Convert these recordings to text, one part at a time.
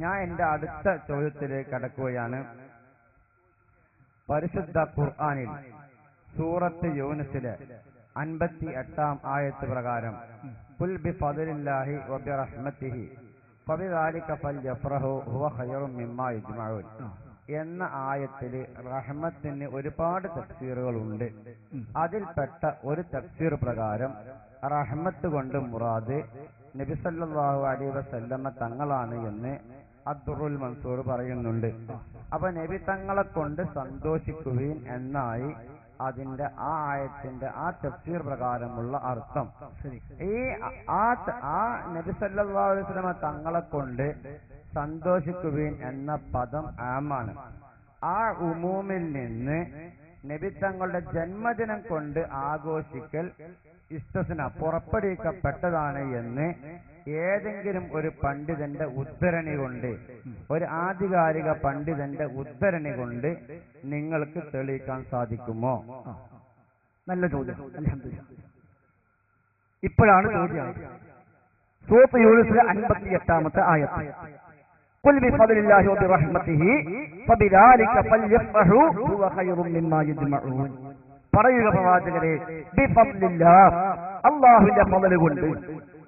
ഞാൻ എന്റെ അടുത്ത ചോദ്യത്തിലേക്ക് കടക്കുകയാണ്. പരിശുദ്ധ ഖുർആനിൽ സൂറത്ത് യൂനുസിലെ 58-ാം ആയത്ത് പ്രകാരം ഖുൽ ബിഫദ്ലില്ലാഹി വബിറഹ്മതിഹി ഫബിദാലിക ഫൽയഫ്റഹു ഹുവ ഖൈറും മിമ്മാ യജ്മഊൻ എന്ന ആയത്തിൽ റഹ്മത്തിന് ഒരുപാട് തഫ്സീറുകളുണ്ട്. അതിൽപ്പെട്ട ഒരു തഫ്സീർ പ്രകാരം റഹ്മത്ത് കൊണ്ട് മുറാദ് നബി സല്ലല്ലാഹു അലൈഹി വസല്ലമ തങ്ങളാണ് എന്ന് അദ്ദുറുൽ മൻസൂർ പറയുന്നുണ്ട്. അപ്പൊ നബി തങ്ങളെ കൊണ്ട് സന്തോഷിക്കുകയും എന്നായി അതിന്റെ ആ ആയത്തിന്റെ ആ തഫ്സീർ പ്രകാരമുള്ള അർത്ഥം. ഈ ആ നബി സല്ലല്ലാഹു അലൈഹി വസല്ലമ തങ്ങളെ കൊണ്ട് സന്തോഷിക്കുകയും എന്ന പദം ആമാണ്. ആ ഉമൂമിൽ നിന്ന് നബി തങ്ങളുടെ ജന്മദിനം കൊണ്ട് ആഘോഷിക്കൽ ഇസ്തസ്ന പുറപ്പെടുവിക്കപ്പെട്ടതാണ് എന്ന് ഏതെങ്കിലും ഒരു പണ്ഡിതന്റെ ഉദ്ധരണി കൊണ്ട്, ഒരു ആധികാരിക പണ്ഡിതന്റെ ഉദ്ധരണി കൊണ്ട് നിങ്ങൾക്ക് തെളിയിക്കാൻ സാധിക്കുമോ? നല്ല ചോദ്യം. അൽഹംദുലില്ലാഹ്. ഇപ്പോഴാണ് ചോദ്യം. സൂറത്ത് യൂനുസിലെ 58-ാമത്തെ ആയത്ത്. ഖുൽ ബിഫദ്ലില്ലാഹി വബിറഹ്മതിഹി ഫബിദാലിക ഫൽയഫ്റഹു ഹുവ ഖൈറും മിമ്മാ യജ്മഊൻ. പറയുക പ്രവാചകരെ, ബിഫദ്ലില്ലാഹ് അല്ലാഹുവിന്റെ ഫള് കൊണ്ട്,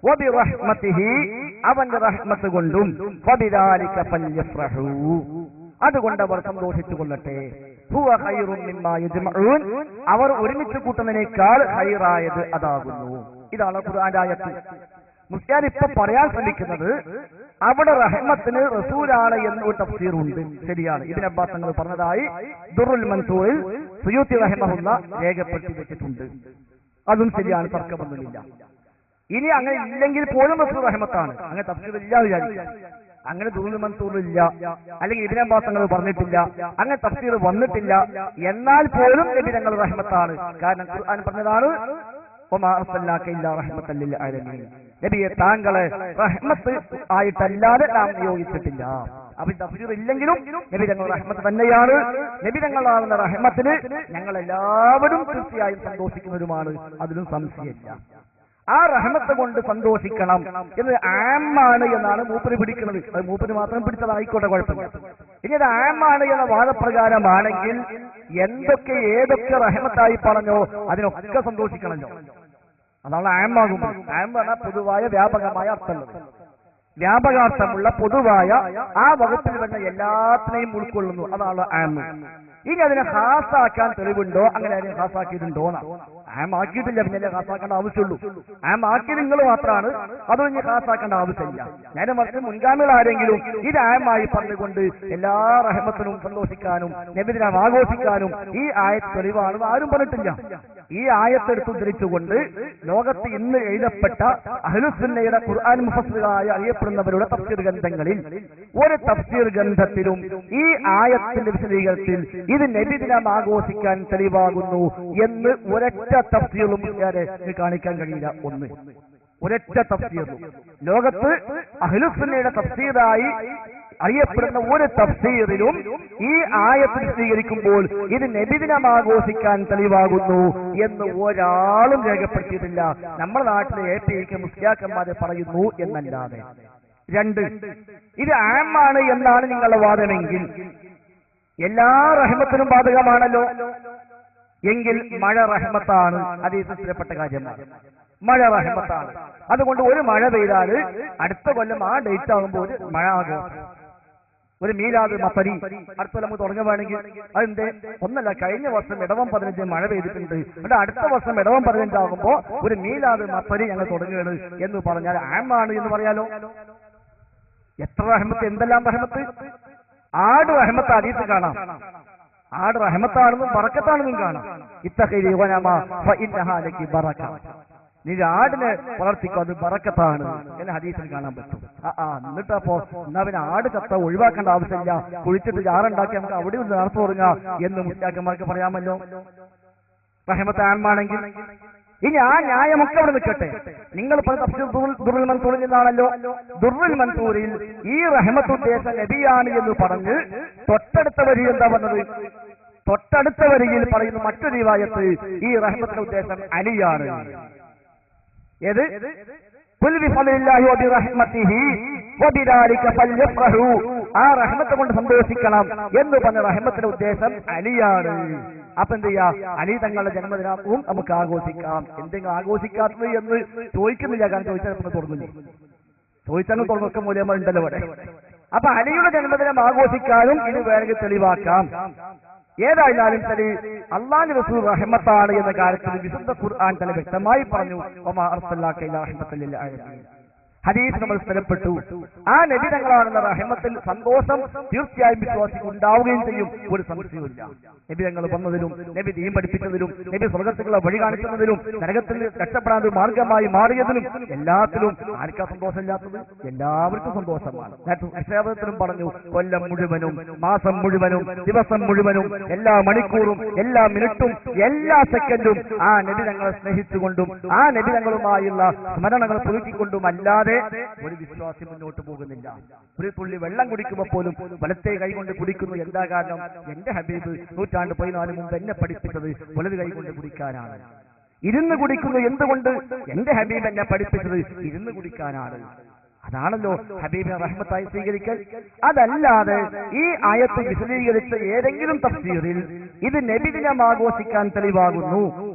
വബിറഹ്മതിഹി അവന്റെ റഹ്മത്ത് കൊണ്ടും, ഫബിദാലിക ഫൽയഫ്റഹു അതുകൊണ്ട് അവർ സന്തോഷിച്ചു കൊള്ളട്ടെ, ഹുവ ഖൈറും മിമ്മാ യജ്മഊൻ അവർ ഒരുമിച്ച് കൂട്ടുന്നതിനേക്കാൾ ഖൈറായത് അതാകുന്നു. ഇതാണ് ഖുർആന്റെ ആയത്ത്. മുസ്ലിയാർ ഇപ്പൊ പറയാൻ ശ്രമിക്കുന്നത് അവിടെ റഹ്മത്തിന് റസൂലാണ് എന്നൊരു തഫ്സീറുണ്ട്. ശരിയാണ്. ഇബ്നു അബ്ബാസ് തങ്ങൾ പറഞ്ഞതായി ദുറുൽ മൻസൂറിൽ സുയൂത്തി റഹിമഹുല്ലാഹ് രേഖപ്പെടുത്തി വെച്ചിട്ടുണ്ട്. അതും ശരിയാണ്, തർക്കമൊന്നുമില്ല. ഇനി അങ്ങനെ ഇല്ലെങ്കിൽ പോലും റസൂൽ റഹ്മത്താണ്, അങ്ങനെ തഫ്സീർ ഇല്ല വിചാരിക്കാം. അങ്ങനെ ദുറുൽ മൻസൂറില്ല, അല്ലെങ്കിൽ ഇബ്നു അബ്ബാസ് തങ്ങൾ പറഞ്ഞിട്ടില്ല, അങ്ങനെ തഫ്സീർ വന്നിട്ടില്ല. എന്നാൽ പോലും നബി തങ്ങൾ റഹ്മത്താണ്. കാരണം ഖുർആൻ പറഞ്ഞതാണ് നബിയെ താങ്കളെ റഹ്മത്ത് ആയിട്ടല്ലാതെ നാം നിയോഗിച്ചിട്ടില്ല. അപ്പൊ തഫ്സീർ ഇല്ലെങ്കിലും നബി തങ്ങൾ റഹ്മത്ത് തന്നെയാണ്. നബി തങ്ങളാകുന്ന റഹ്മത്തിന് ഞങ്ങൾ എല്ലാവരും തീർച്ചയായും സന്തോഷിക്കുന്നവരുമാണ്, അതിലും സംശയമില്ല. ആ റഹ്മത്ത് കൊണ്ട് സന്തോഷിക്കണം എന്ന് ആമാണ് എന്നാണ് മൂപ്പര് പിടിക്കുന്നത്. അത് മൂപ്പര് മാത്രം പിടിച്ചതായിക്കോട്ടെ, കുഴപ്പമില്ല. ഇനി അത് ആമാണ് എന്ന വാദപ്രകാരമാണെങ്കിൽ ഏതൊക്കെ റഹ്മത്തായി പറഞ്ഞോ അതിനൊക്കെ സന്തോഷിക്കണമല്ലോ. അതാണ് ആമാകുമ്പോൾ. ആം പറഞ്ഞാൽ പൊതുവായ വ്യാപകമായ അർത്ഥമുള്ളത്. വ്യാപകാർത്ഥമുള്ള പൊതുവായ ആ വകുപ്പിൽ വരുന്ന എല്ലാത്തിനെയും ഉൾക്കൊള്ളുന്നു. അതാണ് ആം. ഇനി അതിനെ ഹാസാക്കാൻ തെളിവുണ്ടോ? അങ്ങനെ അതിനെ ഹാസാക്കിയിട്ടുണ്ടോ? ആം ആക്കിയിട്ടില്ല, പിന്നെ ഹാസാക്കേണ്ട ആവശ്യമുള്ളൂ. ആം ആക്കിയത് നിങ്ങൾ മാത്രമാണ്, അതും ഇനി ഹാസാക്കേണ്ട ആവശ്യമില്ല. നേരെ മറിച്ച് മുൻഗാമികൾ ആരെങ്കിലും ഇത് ആമായി പറഞ്ഞുകൊണ്ട് എല്ലാ റഹ്മത്തിനും സന്തോഷിക്കാനും നബിദിനം ആഘോഷിക്കാനും ഈ ആയത്ത് തെളിവാണെന്ന് ആരും പറഞ്ഞിട്ടില്ല. ഈ ആയത്തെടുത്ത് ഉദ്ധരിച്ചുകൊണ്ട് ലോകത്ത് ഇന്ന് എഴുതപ്പെട്ട അഹ്ലുസുന്നയുടെ ഖുർആൻ മുഫസ്സിറായി അറിയപ്പെടുന്നവരുടെ തഫ്സീർ ഗ്രന്ഥങ്ങളിൽ ഒരു തഫ്സീർ ഗ്രന്ഥത്തിലും ഈ ആയത്തിന്റെ വിശദീകരണത്തിൽ ഇത് നബിദിനം ആഘോഷിക്കാൻ തെളിവാകുന്നു എന്ന് ഒരൊറ്റ തഫ്സീറും കാണിക്കാൻ കഴിയില്ല. ഒരൊറ്റ തഫ്സീറും ലോകത്ത് അഹ്ലുസുന്നയുടെ തഫ്സീറായി അറിയപ്പെടുന്ന ഒരു തഫ്സീറിലും ഈ ആയത്ത് വിശദീകരിക്കുമ്പോൾ ഇത് നബിദിനം ആഘോഷിക്കാൻ തെളിവാകുന്നു എന്ന് ഒരാളും രേഖപ്പെടുത്തിയിട്ടില്ല. നമ്മുടെ നാട്ടിലെ ഏറ്റിരിക്കുന്ന മുസ്ലിയാക്കന്മാരെ പറയുന്നു എന്നല്ലാതെ. 2, ഇത് ആമാണ് എന്നാണ് നിങ്ങളുടെ വാദമെങ്കിൽ എല്ലാ റഹ്മത്തിനും ബാധകമാണല്ലോ. എങ്കിൽ മഴ റഹ്മത്താണ്, ഹദീസിൽപ്പെട്ട കാര്യമാണ്. മഴ റഹ്മത്താണ്. അതുകൊണ്ട് ഒരു മഴ പെയ്താൽ അടുത്ത കൊല്ലം ആ ഡേറ്റ് ആകുമ്പോൾ മഴ ആകും. ഒരു മീലാദ് മഫരി അടുത്ത കൊല്ലം തുടങ്ങുകയാണെങ്കിൽ അതെന്തേ? ഒന്നല്ല, കഴിഞ്ഞ വർഷം ഇടവം 15 മഴ പെയ്തിട്ടുണ്ട്, എന്നിട്ട് അടുത്ത വർഷം ഇടവം 15 ആകുമ്പോൾ ഒരു മീലാദ് മഫരി ഞങ്ങൾ തുടങ്ങുകയാണ് എന്ന് പറഞ്ഞാൽ ആമാണ് എന്ന് പറയാലോ. എത്ര റഹ്മത്ത്, എന്തെല്ലാം റഹ്മത്ത്! ആട് റഹ്മത്ത് ഹദീസ് കാണാം. ആട് റഹ്മത്താണെന്നും ബറക്കത്താണെന്നും കാണാം. നീ ആടിനെ വളർത്തിക്കോ, അത് ബറക്കത്താണ് എന്ന് ഹദീസിൽ കാണാൻ പറ്റും. എന്നിട്ടപ്പോ എന്നാ പിന്നെ ആട് ചത്ത ഒഴിവാക്കേണ്ട ആവശ്യമില്ല, കുഴിച്ചിട്ട് ജാറുണ്ടാക്കി നമുക്ക് അവിടെ നിന്ന് നടത്തു തുടങ്ങാം എന്ന് മുസ്ലിയാക്കന്മാർക്ക് പറയാമല്ലോ. റഹ്മത്ത് ആമാണെങ്കിൽ ഇനി ആ ന്യായമൊക്കെ അവിടെ നിൽക്കട്ടെ. നിങ്ങൾ ദുറുൽ മൻസൂറിൽ നിന്നാണല്ലോ. ദുറുൽ മൻസൂറിൽ ഈ റഹ്മത്ത് ഉദ്ദേശം നബിയാണ് എന്ന് പറഞ്ഞ് തൊട്ടടുത്ത വരി എന്താ പറഞ്ഞത്? തൊട്ടടുത്ത വരിയിൽ പറയുന്നു മറ്റൊരു റിവായത്ത് ഈ റഹ്മത്തിന്റെ ഉദ്ദേശം അലിയാണ്. ഏത്? ഖുൽ ബിഫദ്ലില്ലാഹി വബിറഹ്മതിഹി വബിദാലിക ഫൽയഫ്റഹു, ആ റഹ്മത്ത് കൊണ്ട് സന്തോഷിക്കണം എന്ന് പറഞ്ഞ റഹ്മത്തിന്റെ ഉദ്ദേശം അലിയാണ്. അപ്പൊ എന്ത് ചെയ്യാ, അലി തങ്ങളുടെ ജന്മദിനവും നമുക്ക് ആഘോഷിക്കാം. എന്തെങ്കിലും ആഘോഷിക്കാത്തത് എന്ന് ചോദിക്കുന്നില്ല, കാരണം ചോദിച്ചാൽ തുടങ്ങുന്നു, ചോദിച്ചാൽ തുറന്നൊക്കെ മൂല്യങ്ങൾ ഉണ്ടല്ലോ ഇവിടെ. അപ്പൊ അലിയുടെ ജന്മദിനം ആഘോഷിക്കാനും ഇത് വേണമെങ്കിൽ തെളിവാക്കാം. ഏതായാലും ശരി, അല്ലാഹു റസൂൽ റഹ്മത്താണ് എന്ന കാര്യത്തിൽ വിശുദ്ധ ഖുർആൻ തന്നെ വ്യക്തമായി പറഞ്ഞു, വമാ അർസൽനാക ഇല്ലാ റഹ്മത്തൽ ലിൽ ആലമീൻ. ഹദീസ് നമ്മൾ സ്ഥലപ്പെട്ടു. ആ നബി തങ്ങളാണെന്ന റഹ്മത്തിൽ സന്തോഷം തീർച്ചയായും വിശ്വാസിക്ക് ഉണ്ടാവുകയും ചെയ്യും, ഒരു സംശയവുമില്ല. നബി തങ്ങൾ വന്നതിലും നബി ദീൻ പഠിപ്പിച്ചതിലും നബി സ്വർഗത്തിലുള്ള വഴി കാണിച്ചതിലും നരകത്തിൽ രക്ഷപ്പെടാൻ ഒരു മാർഗമായി മാറിയതിലും എല്ലാത്തിലും ആർക്കാ സന്തോഷമില്ലാത്തത്? എല്ലാവർക്കും സന്തോഷമാണ്. നിക്ഷേപത്തിലും പറഞ്ഞു, കൊല്ലം മുഴുവനും മാസം മുഴുവനും ദിവസം മുഴുവനും എല്ലാ മണിക്കൂറും എല്ലാ മിനിറ്റും എല്ലാ സെക്കൻഡും ആ നബി തങ്ങളെ സ്നേഹിച്ചുകൊണ്ടും ആ നബി തങ്ങളുമായുള്ള സ്മരണകൾ പുതുക്കിക്കൊണ്ടും അല്ലാതെ ഒരു വിശ്വാസി മുന്നോട്ട് പോകുന്നില്ല. ഒരു തുള്ളി വെള്ളം കുടിക്കുമ്പോൾ പോലും വലത്തെ കൈ കൊണ്ട് കുടിക്കുന്നു. എന്താ കാരണം? എന്റെ ഹബീബ് 114 മുമ്പ് എന്നെ പഠിപ്പിച്ചത് വലത് കൈ കൊണ്ട് കുടിക്കാനാണ്. ഇരുന്ന് കുടിക്കുന്നു. എന്തുകൊണ്ട്? എന്റെ ഹബീബ് എന്നെ പഠിപ്പിച്ചത് ഇരുന്ന് കുടിക്കാനാണ്. അതാണല്ലോ ഹബീബിനെ റഹ്മത്തായി സ്വീകരിക്കൽ. അതല്ലാതെ ഈ ആയത്ത് വിശദീകരിച്ച ഏതെങ്കിലും തഫ്സീറിൽ ഇത് നബിദിനം ആഘോഷിക്കാൻ തെളിവാകുന്നു,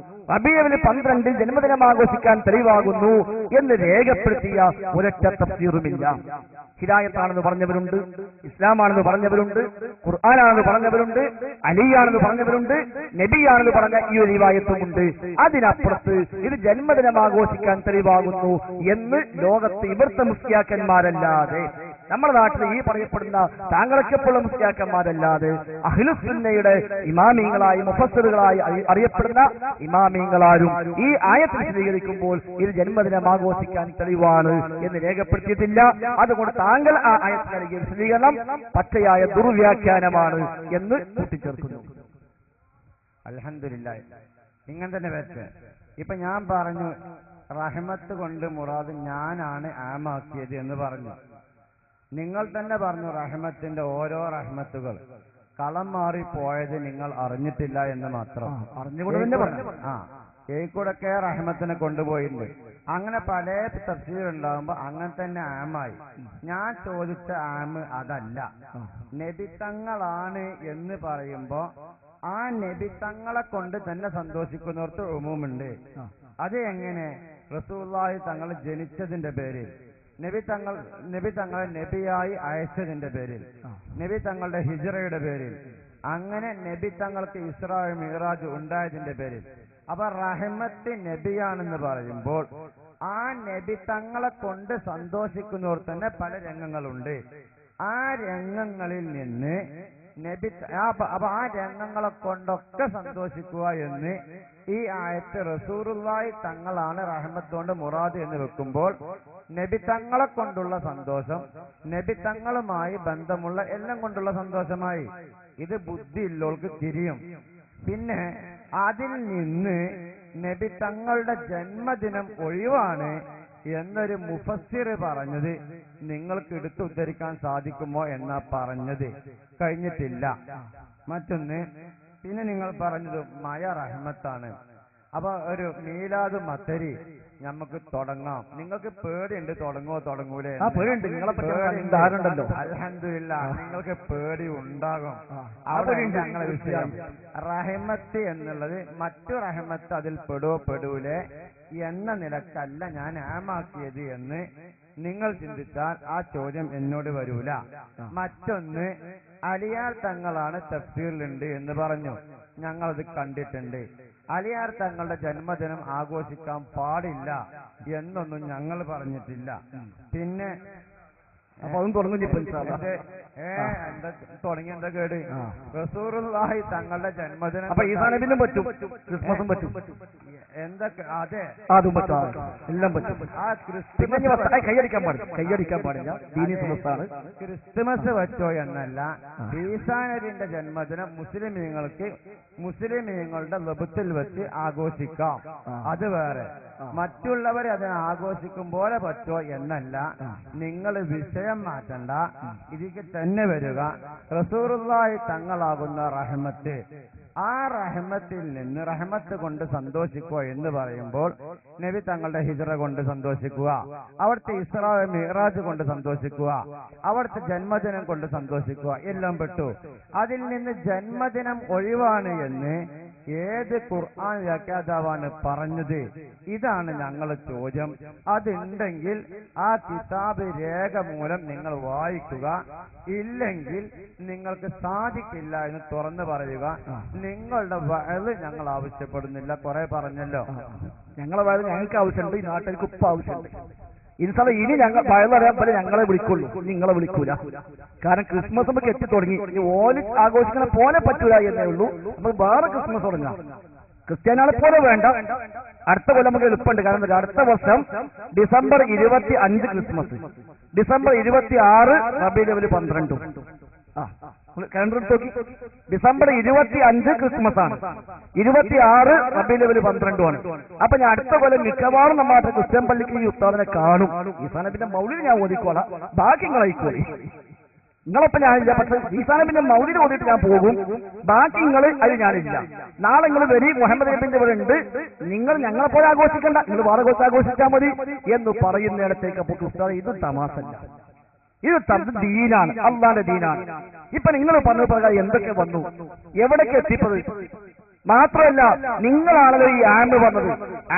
റബീഉൽ 12 ജന്മദിനം ആഘോഷിക്കാൻ തെളിവാകുന്നു എന്ന് രേഖപ്പെടുത്തിയ ഒരൊറ്റ തഫ്സീറുമില്ല. ഹിദായത്താണെന്ന് പറഞ്ഞവരുണ്ട്, ഇസ്ലാമാണെന്ന് പറഞ്ഞവരുണ്ട്, ഖുർആനാണെന്ന് പറഞ്ഞവരുണ്ട്, അലിയാണെന്ന് പറഞ്ഞവരുണ്ട്, നബിയാണെന്ന് പറഞ്ഞ ഈ ഒരു റിവായത്തുമുണ്ട്. അതിനപ്പുറത്ത് ഇത് ജന്മദിനം ആഘോഷിക്കാൻ തെളിവാകുന്നു എന്ന് ലോകത്ത് ഇവർത്ത മുസ്ലിയാക്കന്മാരല്ലാതെ, നമ്മുടെ നാട്ടിൽ ഈ പറയപ്പെടുന്ന താങ്കളൊക്കെയുള്ള മുസ്ലിയാക്കന്മാരല്ലാതെ അഹ്ലുസുന്നയുടെ ഇമാമിങ്ങളായി മുഫസ്സിറുകളായി അറിയപ്പെടുന്ന ഇമാമിങ്ങളാരും ഈ ആയത്ത് വിശദീകരിക്കുമ്പോൾ ഇത് ജന്മദിനം ആഘോഷിക്കാൻ തെളിവാണ് എന്ന് രേഖപ്പെടുത്തിയിട്ടില്ല. അതുകൊണ്ട് താങ്കൾ ആ ആയത്ത് നൽകിയ വിശദീകരണം പച്ചയായ ദുർവ്യാഖ്യാനമാണ് എന്ന് കൂട്ടിച്ചേർക്കുന്നു. അൽഹംദുലില്ലാഹ്. ഇങ്ങനെ തന്നെ വെച്ച് ഇപ്പൊ ഞാൻ പറഞ്ഞു റഹ്മത്ത് കൊണ്ട് മുറാദ് ഞാനാണ് ആമാക്കിയത് എന്ന് പറഞ്ഞു. നിങ്ങൾ തന്നെ പറഞ്ഞു റഹ്മത്തിന്റെ ഓരോ റഹ്മത്തുകൾ കളം മാറി പോയത് നിങ്ങൾ അറിഞ്ഞിട്ടില്ല എന്ന് മാത്രം. അറിഞ്ഞുകൊണ്ട് തന്നെ പറഞ്ഞു. ഏക്കൂടൊക്കെ റഹ്മത്തിനെ കൊണ്ടുപോയിട്ടുണ്ട്. അങ്ങനെ പല തഫ്സീർ ഉണ്ടാകുമ്പോ അങ്ങനെ തന്നെ ആമായി. ഞാൻ ചോദിച്ച ആമ് അതല്ല, നബിത്തങ്ങളാണ് എന്ന് പറയുമ്പോ ആ നബിത്തങ്ങളെ കൊണ്ട് തന്നെ സന്തോഷിക്കുന്നവർക്ക് ഉമൂമുണ്ട്. അത് എങ്ങനെ? റസൂലുള്ളാഹി തങ്ങൾ ജനിച്ചതിന്റെ പേരിൽ, നബി തങ്ങളെ നബിയായി അയച്ചതിന്റെ പേരിൽ, നബി തങ്ങളുടെ ഹിജ്റയുടെ പേരിൽ, അങ്ങനെ നബി തങ്ങൾക്ക് ഇസ്രാ മിഅ്റാജ് ഉണ്ടായതിന്റെ പേരിൽ. അപ്പൊ റഹ്മത്ത് നബിയാണെന്ന് പറയുമ്പോൾ ആ നബി തങ്ങളെ കൊണ്ട് സന്തോഷിക്കുന്നവർ തന്നെ പല രംഗങ്ങളുണ്ട്. ആ രംഗങ്ങളിൽ നിന്ന് അപ്പൊ ആ രംഗങ്ങളെ കൊണ്ടൊക്കെ സന്തോഷിക്കുക എന്ന് ഈ ആയത്ത് റസൂലുള്ളാഹി തങ്ങളാണ് റഹ്മത്ത് കൊണ്ട് മുറാദ് എന്ന് വെക്കുമ്പോൾ നബി തങ്ങളെ കൊണ്ടുള്ള സന്തോഷം നബി തങ്ങളുമായി ബന്ധമുള്ള എല്ലാം കൊണ്ടുള്ള സന്തോഷമായി. ഇത് ബുദ്ധി ഉള്ളവർക്ക് തിരിയും. പിന്നെ അതിൽ നിന്ന് നബി തങ്ങളുടെ ജന്മദിനം ഒഴിവാണ് എന്നൊരു മുഫസ്സിർ പറഞ്ഞത് നിങ്ങൾക്ക് എടുത്തു ഉദ്ധരിക്കാൻ സാധിക്കുമോ എന്നാ പറഞ്ഞത്? കഴിഞ്ഞിട്ടില്ല. മറ്റൊന്ന്, പിന്നെ നിങ്ങൾ പറഞ്ഞത് മയ റഹ്മത്താണ്. അപ്പൊ ഒരു മീലാദ് മത്തരി നമുക്ക് തുടങ്ങാം. നിങ്ങൾക്ക് പേടിയുണ്ട്, തുടങ്ങൂലേ? പേടിയുണ്ട്. നിങ്ങളെ ധാരണുണ്ടല്ലോ. അൽഹംദുലില്ലാഹ്, നിങ്ങൾക്ക് പേടി ഉണ്ടാകും. അവിടെ ഞങ്ങളെ വിഷയം റഹ്മത്ത് എന്നുള്ളത് മറ്റു റഹ്മത്ത് അതിൽ പെടൂലേ എന്ന നിലക്കല്ല ഞാൻ ആമാക്കിയത് എന്ന് നിങ്ങൾ ചിന്തിച്ചാൽ ആ ചോദ്യം എന്നോട് വരൂല. മറ്റൊന്ന്, അലിയാർ തങ്ങളാണ് തഫ്സീറിലുണ്ട് എന്ന് പറഞ്ഞു. ഞങ്ങളത് കണ്ടിട്ടുണ്ട്. അലിയാർ തങ്ങളുടെ ജന്മദിനം ആഘോഷിക്കാൻ പാടില്ല എന്നൊന്നും ഞങ്ങൾ പറഞ്ഞിട്ടില്ല. പിന്നെ അപ്പൊ അതും തുടങ്ങി തുടങ്ങി എന്താ കേട്? റസൂലുള്ളാഹി തങ്ങളുടെ ജന്മദിനം അപ്പൊ ഈസാ നബിനും പറ്റും, ക്രിസ്മസും പറ്റും. എന്തൊക്കെ? അതെ, അതും പറ്റും, എല്ലാം പറ്റും. ആ കൈയടിക്കാൻ പാടില്ല. ക്രിസ്തുമസ് വെച്ചോ എന്നല്ല, ഈസാ നബിന്റെ ജന്മദിനം മുസ്ലിമീങ്ങളുടെ ലബത്തിൽ വെച്ച് ആഘോഷിക്കാം, അത് വേറെ. മറ്റുള്ളവരെ അതിനെ ആഘോഷിക്കും പോലെ പറ്റോ എന്നല്ല. നിങ്ങൾ വിഷയം മാറ്റണ്ട, ഇതിക്ക് തന്നെ വരിക. റസൂലുള്ളാഹി തങ്ങളാകുന്ന റഹ്മത്ത് ആ റഹ്മത്തിൽ നിന്ന് റഹ്മത്ത് കൊണ്ട് സന്തോഷിക്കുക എന്ന് പറയുമ്പോൾ നബി തങ്ങളുടെ ഹിജ്റ കൊണ്ട് സന്തോഷിക്കുക, അവിടുത്തെ ഇസ്രാ മിഅ്റാജ് കൊണ്ട് സന്തോഷിക്കുക, അവിടുത്തെ ജന്മദിനം കൊണ്ട് സന്തോഷിക്കുക എല്ലാം പെട്ടു. അതിൽ നിന്ന് ജന്മദിനം ഒഴിവാണ് എന്ന് ഏത് ഖുർആൻ വ്യാഖ്യാതാവാണ് പറഞ്ഞത്? ഇതാണ് ഞങ്ങളുടെ ചോദ്യം. അതുണ്ടെങ്കിൽ ആ കിതാബ് രേഖ മൂലം നിങ്ങൾ വായിക്കുക, ഇല്ലെങ്കിൽ നിങ്ങൾക്ക് സാധിക്കില്ല എന്ന് തുറന്നു പറയുക. നിങ്ങളുടെ വയല് ഞങ്ങൾ ആവശ്യപ്പെടുന്നില്ല. കുറെ പറഞ്ഞല്ലോ, ഞങ്ങളെ വയല് ഞങ്ങൾക്ക് ആവശ്യമുണ്ട്, ഈ നാട്ടിലേക്ക് ഉപ്പ് ആവശ്യമുണ്ട്. ഇൻഷാ അല്ലാഹ് ഇനി ഞങ്ങൾ വയലറിയാൻ പോലെ ഞങ്ങളെ വിളിക്കുള്ളൂ, നിങ്ങളെ വിളിക്കൂല. കാരണം ക്രിസ്മസ് നമുക്ക് എത്തി തുടങ്ങി. ഓല് ആഘോഷിക്കുന്ന പോലെ പറ്റൂല എന്നേ ഉള്ളൂ. നമുക്ക് വേറെ ക്രിസ്മസ് തുടങ്ങാം. ക്രിസ്ത്യാനികളെ പോലെ വേണ്ട. അടുത്ത കൊല്ലം നമുക്ക് എളുപ്പമുണ്ട്. കാരണം അടുത്ത വർഷം ഡിസംബർ 25 ക്രിസ്മസ്, ഡിസംബർ 26 റബീഉൽ അവ്വൽ 12. കലണ്ടർ നോക്കി, ഡിസംബർ 25 ക്രിസ്മസ് ആണ്, 26 റബീഉൽ അവ്വൽ 12 ആണ്. അപ്പൊ ഞാൻ അടുത്ത കൊല്ലം മിക്കവാറും നമ്മുടെ ക്രിസ്ത്യൻ പള്ളിക്ക് ഈ ഉസ്താദിനെ കാണും. ഈ സാധനത്തിന്റെ മൗലിദ് ഞാൻ ഓതിക്കോളാം, ബാക്കി നിങ്ങൾ അയക്കോളി. നിങ്ങളൊപ്പം ഞാനില്ല, പക്ഷെ ഈ സാധനത്തിന്റെ മൗലിദ് ഓതിയിട്ട് ഞാൻ പോകും, ബാക്കി നിങ്ങൾ അത് ഞാനില്ല. നാളെ നിങ്ങൾ വരി, മുഹമ്മദ് നബിന്റെ ഇവിടെ ഉണ്ട്, നിങ്ങൾ ഞങ്ങളെ പോലെ ആഘോഷിക്കണ്ട, നിങ്ങൾ വേറെ കുറച്ച് ആഘോഷിച്ചാൽ മതി എന്ന് പറയുന്നിടത്തേക്ക് അപ്പോൾ ഉസ്താദ് ഇത് തമാശല്ല, ഇത് ദീനാണ്, അള്ളാന്റെ ദീനാണ്. ഇപ്പൊ നിങ്ങൾ പറഞ്ഞ പ്രകാരം എന്തൊക്കെ വന്നു, എവിടേക്ക് എത്തിപ്പത്? മാത്രമല്ല നിങ്ങളാണല്ലോ ഈ ആമ് പറഞ്ഞത്.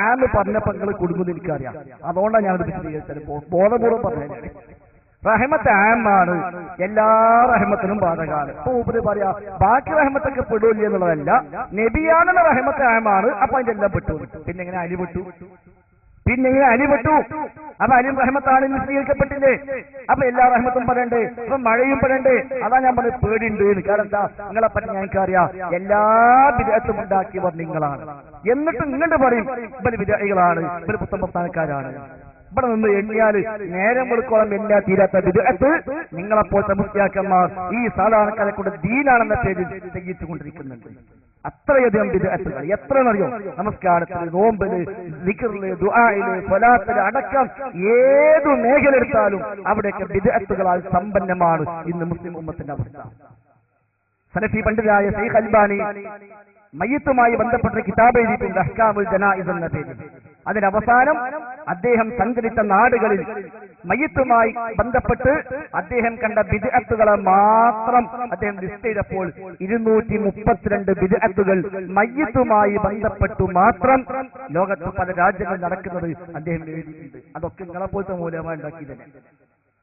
ആമ് പറഞ്ഞപ്പോ നിങ്ങൾ കുടുങ്ങുന്ന എനിക്കറിയാം, അതുകൊണ്ടാണ് ഞാനത് വിശദീകരിച്ചത്, ബോധപൂർവ്വം പറഞ്ഞത്. റഹ്മത്ത് ആമാണ്, എല്ലാ റഹ്മത്തിനും ബാധകാണ്. ഇപ്പൊ ഉപരി പറയാ ബാക്കി റഹ്മത്തൊക്കെ പെടൂല്ല എന്നുള്ളതല്ല, നബിയാണെന്ന റഹ്മത്ത് ആമാണ്. അപ്പൊ അതിന്റെ എല്ലാം പെട്ടു. പിന്നെ എങ്ങനെ അലിപെട്ടു? അപ്പൊ അലിം റഹ്മത്താണ് വിശദീകരിക്കപ്പെട്ടില്ലേ? അപ്പൊ എല്ലാ റഹ്മത്തും പറയണ്ടേ, അപ്പൊ മഴയും പറയണ്ടേ? അതാ ഞാൻ പറഞ്ഞത് പേടിയുണ്ട്. കാരണം എന്താ, നിങ്ങളെ പറ്റി ഞങ്ങൾക്കറിയാം, എല്ലാ വിദഗ്ധത്തും ഉണ്ടാക്കിയവർ നിങ്ങളാണ്. എന്നിട്ട് നിങ്ങളുടെ പറയും ഇവര് വിദഗ്ധകളാണ്, ഇവര് പുത്തമ്പസ്ഥാനക്കാരാണ്. ഇവിടെ നിന്ന് എണ്ണിയാൽ നേരം കൊടുക്കോളം എണ്ണാ തീരാത്ത വിദഗ്ധത്ത് നിങ്ങളെപ്പോലത്തെ മുസ്ലിയാക്കന്മാർ ഈ സാധാരണക്കാരെ കൊണ്ട് ദീനാണെന്ന പേരിൽ ചെയ്യിച്ചുകൊണ്ടിരിക്കുന്നുണ്ട്. അത്രയധികം വിദഗ്ധത്തുകൾ എത്രയെന്നറിയോ? നമസ്കാരത്തിൽ, നോമ്പില്, ദിക്റില്, ദുആയില്, സ്വലാത്തില് അടക്കം ഏതു മേഖല എടുത്താലും അവിടെയൊക്കെ വിദഗ്ധത്തുകളാൽ സമ്പന്നമാണ് ഇന്ന് മുസ്ലിം ഉമ്മത്തിന്റെ അവസ്ഥ. സലഫി പണ്ഡിതനായ ശൈഖ് അൽബാനി മയ്യത്തുമായി ബന്ധപ്പെട്ട കിതാബ് എഴുതിയിട്ടുണ്ട്, അഹ്കാമുൽ ജനായിസ് എന്ന പേരിൽ. അതിനവസാനം അദ്ദേഹം സഞ്ചരിച്ച നാടുകളിൽ മയ്യത്തുമായി ബന്ധപ്പെട്ട് അദ്ദേഹം കണ്ട ബിദ്അത്തുകളെ മാത്രം അദ്ദേഹം ലിസ്റ്റ് ചെയ്തപ്പോൾ 232 ബിദ്അത്തുകൾ മയ്യത്തുമായി ബന്ധപ്പെട്ടു മാത്രം ലോകത്ത് പല രാജ്യങ്ങളിൽ നടക്കുന്നത് അദ്ദേഹം എഴുതിയിട്ടുണ്ട്. അതൊക്കെ നിങ്ങളെപ്പോലത്തെ മൂലമായി ഉണ്ടാക്കിയതന്നെ.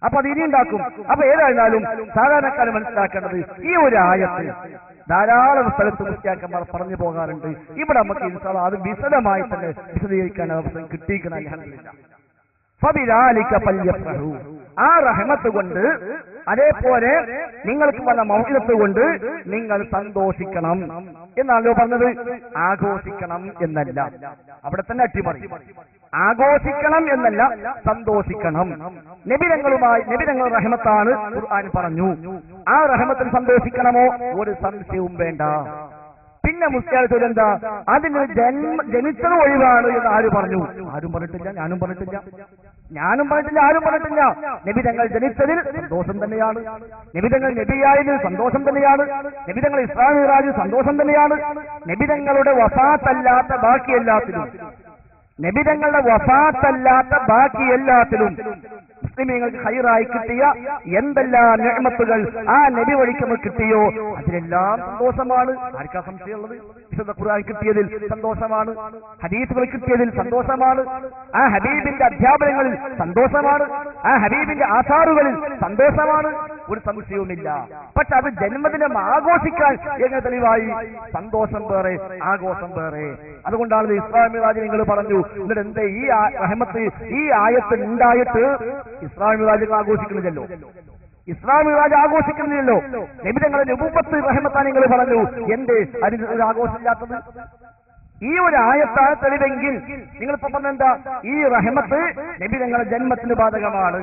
അപ്പൊ അത് ഇനി ഉണ്ടാക്കും. അപ്പൊ ഏതായിരുന്നാലും സാധാരണക്കാരൻ മനസ്സിലാക്കേണ്ടത് ഈ ഒരു ആയത്ത് ധാരാളം സ്ഥലത്ത് മുസ്ലിയാക്കന്മാർ പറഞ്ഞു പോകാറുണ്ട്. ഇവിടെ നമുക്ക് ഇൻഷാ അല്ലാഹ് അത് വിശദമായി തന്നെ വിശദീകരിക്കാൻ അവസരം കിട്ടിയിരിക്കണം. അൽഹംദുലില്ലാഹ്. ഫബിദാലിക ഫല്യഫ്റഹു, ആ റഹ്മത്ത് കൊണ്ട്, അതേപോലെ നിങ്ങൾക്ക് വന്ന മൗഇദത്ത് കൊണ്ട് നിങ്ങൾ സന്തോഷിക്കണം എന്നാണല്ലോ പറഞ്ഞത്. ആഘോഷിക്കണം എന്നല്ല, അവിടെ തന്നെ അട്ടിമറി. ആഘോഷിക്കണം എന്നല്ല, സന്തോഷിക്കണം. നബിതങ്ങൾ റഹ്മത്താണ് ഖുർആൻ പറഞ്ഞു. ആ റഹ്മത്തിൽ സന്തോഷിക്കണമോ? ഒരു സംശയവും വേണ്ട. പിന്നെ മുസ്ലിം എന്താ, അതിന് ജനിച്ചത് ഒഴിവാണ് എന്ന് ആര് പറഞ്ഞു? ആരും പറഞ്ഞിട്ടില്ല, ഞാനും പറഞ്ഞിട്ടില്ല, ആരും പറഞ്ഞിട്ടില്ല. നബിതങ്ങൾ ജനിച്ചതിൽ സന്തോഷം തന്നെയാണ്, നബിതങ്ങൾ നബിയായതിൽ സന്തോഷം തന്നെയാണ്, നബിതങ്ങൾ ഇസ്രാ മിഅ്റാജിൽ സന്തോഷം തന്നെയാണ്. നബിതങ്ങളുടെ വഫാത്തല്ലാത്ത ബാക്കി എല്ലാത്തിലും, നബിതങ്ങളുടെ വഫാത്തല്ലാത്ത ബാക്കി എല്ലാത്തിലും മുസ്ലിമീങ്ങൾക്ക് ഖൈറായി കിട്ടിയ എന്തെല്ലാം നിഅമത്തുകൾ ആ നബി വഴിക്ക് നമുക്ക് കിട്ടിയോ അതിലെല്ലാം സന്തോഷമാണ്. ആർക്കാ സംശയമുള്ളത്? വിശുദ്ധ ഖുർആൻ കിട്ടിയതിൽ സന്തോഷമാണ്, ഹദീസുകൾ കിട്ടിയതിൽ സന്തോഷമാണ്, ആ ഹബീബിന്റെ അധ്യാപനങ്ങളിൽ സന്തോഷമാണ്, ആ ഹബീബിന്റെ ആധാറുകളിൽ സന്തോഷമാണ്. ഒരു സംശയവുമില്ല. പക്ഷെ അത് ജന്മദിനം ആഘോഷിക്കാൻ എങ്ങനെ തെളിവായി? സന്തോഷം വേറെ, ആഘോഷം വേറെ. അതുകൊണ്ടാണ് ഇസ്രാ മിഅ്റാജ് നിങ്ങൾ പറഞ്ഞു. എന്നിട്ട് എന്തേ ഈ റഹ്മത്ത് ഈ ആയത്ത് ഉണ്ടായിട്ട് ഇസ്രാ മിഅ്റാജ് ആഘോഷിക്കുന്നില്ലല്ലോ, ഇസ്രാ മിഅ്റാജ് ആഘോഷിക്കുന്നില്ലല്ലോ. നബി തങ്ങളുടെ നുബുവത്ത് റഹ്മത്താൻ നിങ്ങൾ പറഞ്ഞു, എന്തേ അതിന് ഒരു ആഘോഷമില്ലാത്തത്? ഈ ഒരു ആയത്താണ് തെളിവെങ്കിൽ നിങ്ങളിപ്പോ പറഞ്ഞെന്താ ഈ റഹ്മത്ത് നബി തങ്ങളുടെ ജന്മത്തിന് ബാധകമാണ്,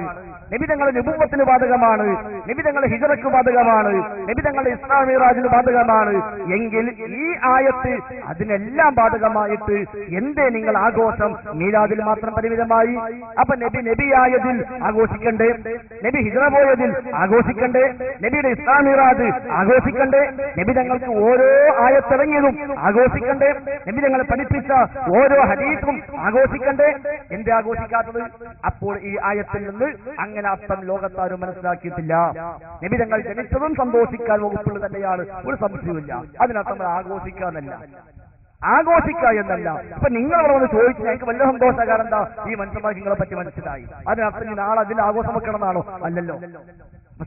നബി തങ്ങളുടെ നുബുവത്തിന് ബാധകമാണ്, നബി തങ്ങളുടെ ഹിജറക്ക് ബാധകമാണ്, നബി തങ്ങളുടെ ഇസ്രാ മിഅ്റാജിന് ബാധകമാണ് എങ്കിൽ ഈ ആയത്ത് അതിനെല്ലാം ബാധകമായിട്ട് എന്തേ നിങ്ങൾ ആഘോഷം മീലാദിൽ മാത്രം പരിമിതമായി? അപ്പൊ നബിയായതിൽ ആഘോഷിക്കണ്ടേ, നബി ഹിജറ പോയതിൽ ആഘോഷിക്കണ്ടേ, നബിയുടെ ഇസ്രാ മിഅ്റാജ് ആഘോഷിക്കണ്ടേ, നബി തങ്ങൾക്ക് ഓരോ ആയത്തിറങ്ങിയതും ആഘോഷിക്കണ്ടേ, നബി തങ്ങളെ പഠിപ്പിച്ച ഓരോ ഹദീസും ആഘോഷിക്കണ്ടേ? എന്തേ ആഘോഷിക്കാത്തത്? അപ്പോൾ ഈ ആയത്തിൽ നിന്ന് അങ്ങനെ അർത്ഥം ലോകത്താരും മനസ്സിലാക്കിയിട്ടില്ല. നബി തങ്ങൾ ജനിച്ചതും സന്തോഷിക്കാൻ വകുപ്പുള്ളത് തന്നെയാണ്, ഒരു സംശയമില്ല. അതിനർത്ഥം ആഘോഷിക്കാന്നല്ല, ആഘോഷിക്കുക എന്നല്ല. ഇപ്പൊ നിങ്ങൾ വന്ന് ചോദിച്ചു ഞങ്ങൾക്ക് വലിയ സന്തോഷകാരം എന്താ ഈ മനുഷ്യന്മാർക്ക് നിങ്ങളെ പറ്റി മനസ്സിലായി, അതിനർത്ഥം നാളെ അതിൽ ആഘോഷം വെക്കണം എന്നാണോ? അല്ലല്ലോ.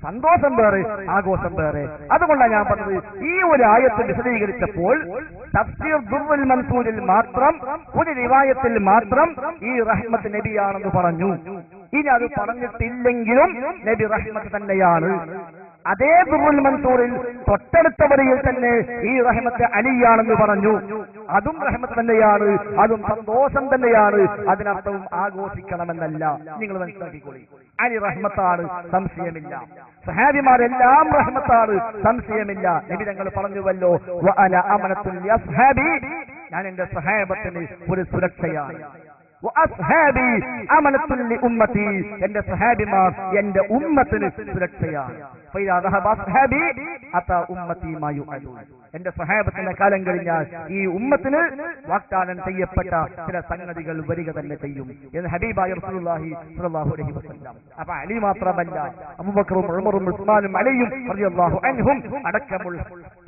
സന്തോഷം വേറെ, ആഘോഷം വേറെ. അതുകൊണ്ടാണ് ഞാൻ പറഞ്ഞത് ഈ ഒരു ആയത്ത് വിശദീകരിച്ചപ്പോൾ തഫ്സീർ ദുർറുൽ മൻസൂരിൽ മാത്രം ഒരു റിവായത്തിൽ മാത്രം ഈ റഹ്മത്ത് നബിയാണെന്ന് പറഞ്ഞു. ഇനി അത് പറഞ്ഞിട്ടില്ലെങ്കിലും നബി റഹ്മത്ത് തന്നെയാണ്. അതേ ദുർറുൽ മൻസൂറിൽ തൊട്ടടുത്ത വരിയിൽ തന്നെ ഈ റഹ്മത്ത് അലിയാണെന്ന് പറഞ്ഞു. അതും റഹ്മത്ത് തന്നെയാണ്, അതും സന്തോഷം തന്നെയാണ്. അതിനർത്ഥവും ആഘോഷിക്കണമെന്നല്ല. നിങ്ങൾ മനസ്സിലാക്കിക്കോളി, അലി റഹ്മത്താണ്, സംശയമില്ല. സഹാബിമാരെല്ലാം റഹ്മത്താണ്, സംശയമില്ല. നബി തങ്ങൾ പറഞ്ഞുവല്ലോ, വഅന അമനത്തുൽ യസ്ഹാബി, ഞാൻ എന്റെ സഹാബത്തിന് ഒരു സുരക്ഷയാണ്. വഅസ്ഹാബി അമനത്തുൽ ലിഉമ്മതി, എന്റെ സഹാബിമാർ എന്റെ ഉമ്മത്തിന് സുരക്ഷയാണ്. ഫഇദാ ദഹബ അസ്ഹാബി അതാ ഉമ്മതി മാ യുഅദൂൻ, എന്റെ സഹാബത്തിന്റെ കാലം കഴിഞ്ഞാൽ ഈ ഉമ്മത്തിന് വാഗ്ദാനം ചെയ്യപ്പെട്ട ചില സംഗതികൾ വരിക തന്നെ ചെയ്യും എന്ന് ഹബീബായ റസൂലുള്ളാഹി സ്വല്ലല്ലാഹു അലൈഹി വസല്ലം. അപ്പൊ അലി മാത്രമല്ല, അബൂബക്കറും ഉമറും ഉസ്മാനും അലിയും റളിയല്ലാഹു അൻഹും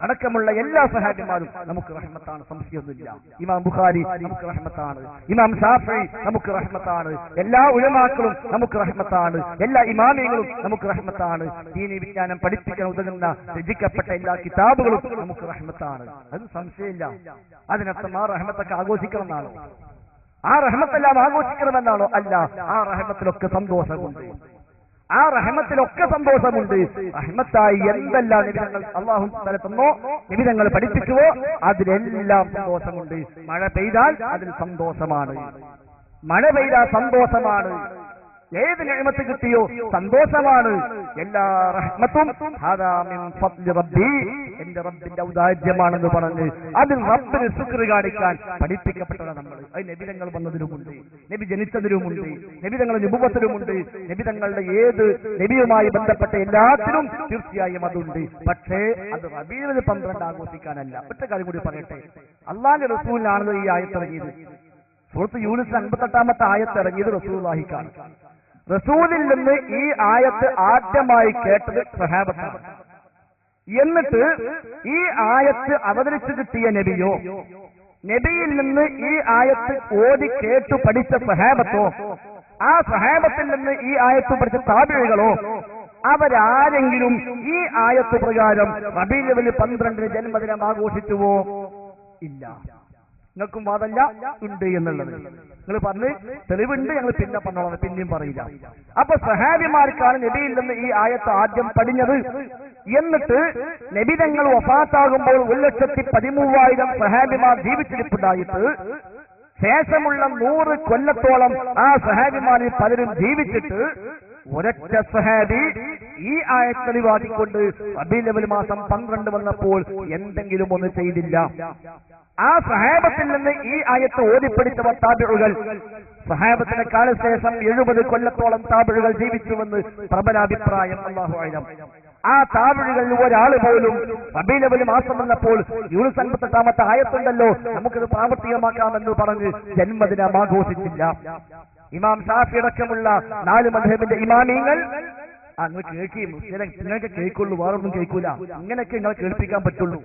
അടക്കമുള്ള എല്ലാ സഹാബിമാരും നമുക്ക് റഹ്മത്താണ്, സംശയമൊന്നുമില്ല. ഇമാം ബുഖാരി നമുക്ക് റഹ്മത്താണ്, ഇമാം ശാഫിഈ നമുക്ക് റഹ്മത്താണ്, എല്ലാ ഉലമാക്കളും നമുക്ക് റഹ്മത്താണ്, എല്ലാ ഇമാമിയങ്ങളും നമുക്ക് റഹ്മത്താണ്. ദീനി വിജ്ഞാനം പഠിപ്പിക്കാൻ ഉതകുന്ന രചിക്കപ്പെട്ട എല്ലാ കിതാബുകളും നമുക്ക് റഹ്മത്താണ്. അത് സംശയമില്ല. അതിനർത്ഥം ആ റഹ്മത്തൊക്കെ ആഘോഷിക്കണമെന്നാണോ? ആ റഹ്മത്തെല്ലാം ആഘോഷിക്കണമെന്നാണോ? അല്ല. ആ റഹ്മത്തിലൊക്കെ സന്തോഷമുണ്ട്, ആ റഹ്മത്തിലൊക്കെ സന്തോഷമുണ്ട്. റഹ്മത്തായി എന്തെല്ലാം നിബിധങ്ങൾ അല്ലാഹു തആല തന്നോ, നിബിധങ്ങൾ പഠിപ്പിച്ചുവോ, അതിലെല്ലാം സന്തോഷമുണ്ട്. മഴ പെയ്താൽ അതിൽ സന്തോഷമാണ്, മഴ പെയ്താൽ സന്തോഷമാണ്. ഏത് നിഅമത്ത് കിട്ടിയോ സന്തോഷമാണ്. എല്ലാ റഹ്മത്തും ഹാദാ മിൻ ഫദ്ലി റബ്ബി, എന്റെ റബ്ബിന്റെ ഔദാര്യമാണെന്ന് പറഞ്ഞ് അതിൽ റബ്ബിന് ശുക്ർ കാണിക്കാൻ പഠിപ്പിക്കപ്പെട്ടതാണ് നമ്മൾ. അത് നബിതങ്ങൾ വന്നതിലുമുണ്ട്, നബി ജനിച്ചതിലുമുണ്ട്, നബിതങ്ങളുടെ നുബുവത്തിലുമുണ്ട്, നബിതങ്ങളുടെ ഏത് നബിയുമായി ബന്ധപ്പെട്ട എല്ലാത്തിലും തീർച്ചയായും അതുണ്ട്. പക്ഷേ അത് റബീഉൽ 12 ആഘോഷിക്കാനല്ല. ഒറ്റ കാര്യം കൂടി പറയട്ടെ, അല്ലാഹുവിന്റെ റസൂലിനാണല്ലോ ഈ ആയത്തിറങ്ങിയത്. സൂറത്ത് യൂനുസ് 58-ാമത്തെ ആയത്തിറങ്ങിയത് റസൂലുള്ളാഹിക്കാണ്. റസൂലിൽ നിന്ന് ഈ ആയത്ത് ആദ്യമായി കേട്ടത് സഹാബത്താണ്. എന്നിട്ട് ഈ ആയത്ത് അവതരിച്ചു കിട്ടിയ നബിയോ, നബിയിൽ നിന്ന് ഈ ആയത്ത് ഓതി കേട്ടു പഠിച്ച സഹാബത്തോ, ആ സഹാബത്തിൽ നിന്ന് ഈ ആയത്ത് പഠിച്ച താബിഈകളോ, അവരാരെങ്കിലും ഈ ആയത്ത് പ്രകാരം റബീഉൽ അവ്വൽ 12 ജന്മദിനം ആഘോഷിച്ചുവോ? ഇല്ല. നിങ്ങൾക്കും വാദല്ല ഉണ്ട് എന്നുള്ളത്. നിങ്ങൾ പറഞ്ഞ് തെളിവുണ്ട്, ഞങ്ങൾ പിന്നെ പറഞ്ഞോളാം, പിന്നെയും പറയില്ല. അപ്പൊ സഹാബിമാർക്കാണ് നബിയിൽ നിന്ന് ഈ ആയത്ത് ആദ്യം പഠിഞ്ഞത്. എന്നിട്ട് നബി തങ്ങൾ വഫാത്താകുമ്പോൾ 1,13,000 സഹാബിമാർ ജീവിച്ചിരിപ്പുണ്ടായിട്ട് ശേഷമുള്ള 100 കൊല്ലത്തോളം ആ സഹാബിമാരിൽ പലരും ജീവിച്ചിട്ട് ഒരൊറ്റ സഹാബി ഈ ആയത്ത് തെളിവാക്കിക്കൊണ്ട് റബീഉൽ അവ്വൽ മാസം 12 വന്നപ്പോൾ എന്തെങ്കിലും ഒന്ന് ചെയ്തില്ല. ആ സഹാബത്തിൽ നിന്ന് ഈ ആയത്ത് ഓതിപ്പിടിച്ചവർ താബിഉകൾ. സഹാബത്തിന്റെ കാലശേഷം 70 കൊല്ലത്തോളം താബിഉകൾ ജീവിച്ചുവെന്ന് പ്രബലാഭിപ്രായം. അല്ലാഹു അഅലം. ആ താബിഉകളിൽ ഒരാൾ പോലും റബീഉൽ അവ്വൽ മാസം വന്നപ്പോൾ യൂനുസ് 58-ാമത്തെ ആയത്തുണ്ടല്ലോ, നമുക്കിത് പ്രാവർത്തികമാക്കാമെന്ന് പറഞ്ഞ് ജന്മദിനം ആഘോഷിച്ചില്ല. ഇമാം ഷാഫി അടക്കമുള്ള 4 മദ്ഹബിന്റെ ഇമാമിങ്ങൾ അങ്ങ് കേൾക്കുകയും നിങ്ങൾക്ക് കേൾക്കുള്ളൂ, വേറൊന്നും കേൾക്കൂല, ഇങ്ങനെയൊക്കെ നിങ്ങൾ കേൾപ്പിക്കാൻ പറ്റുള്ളൂ,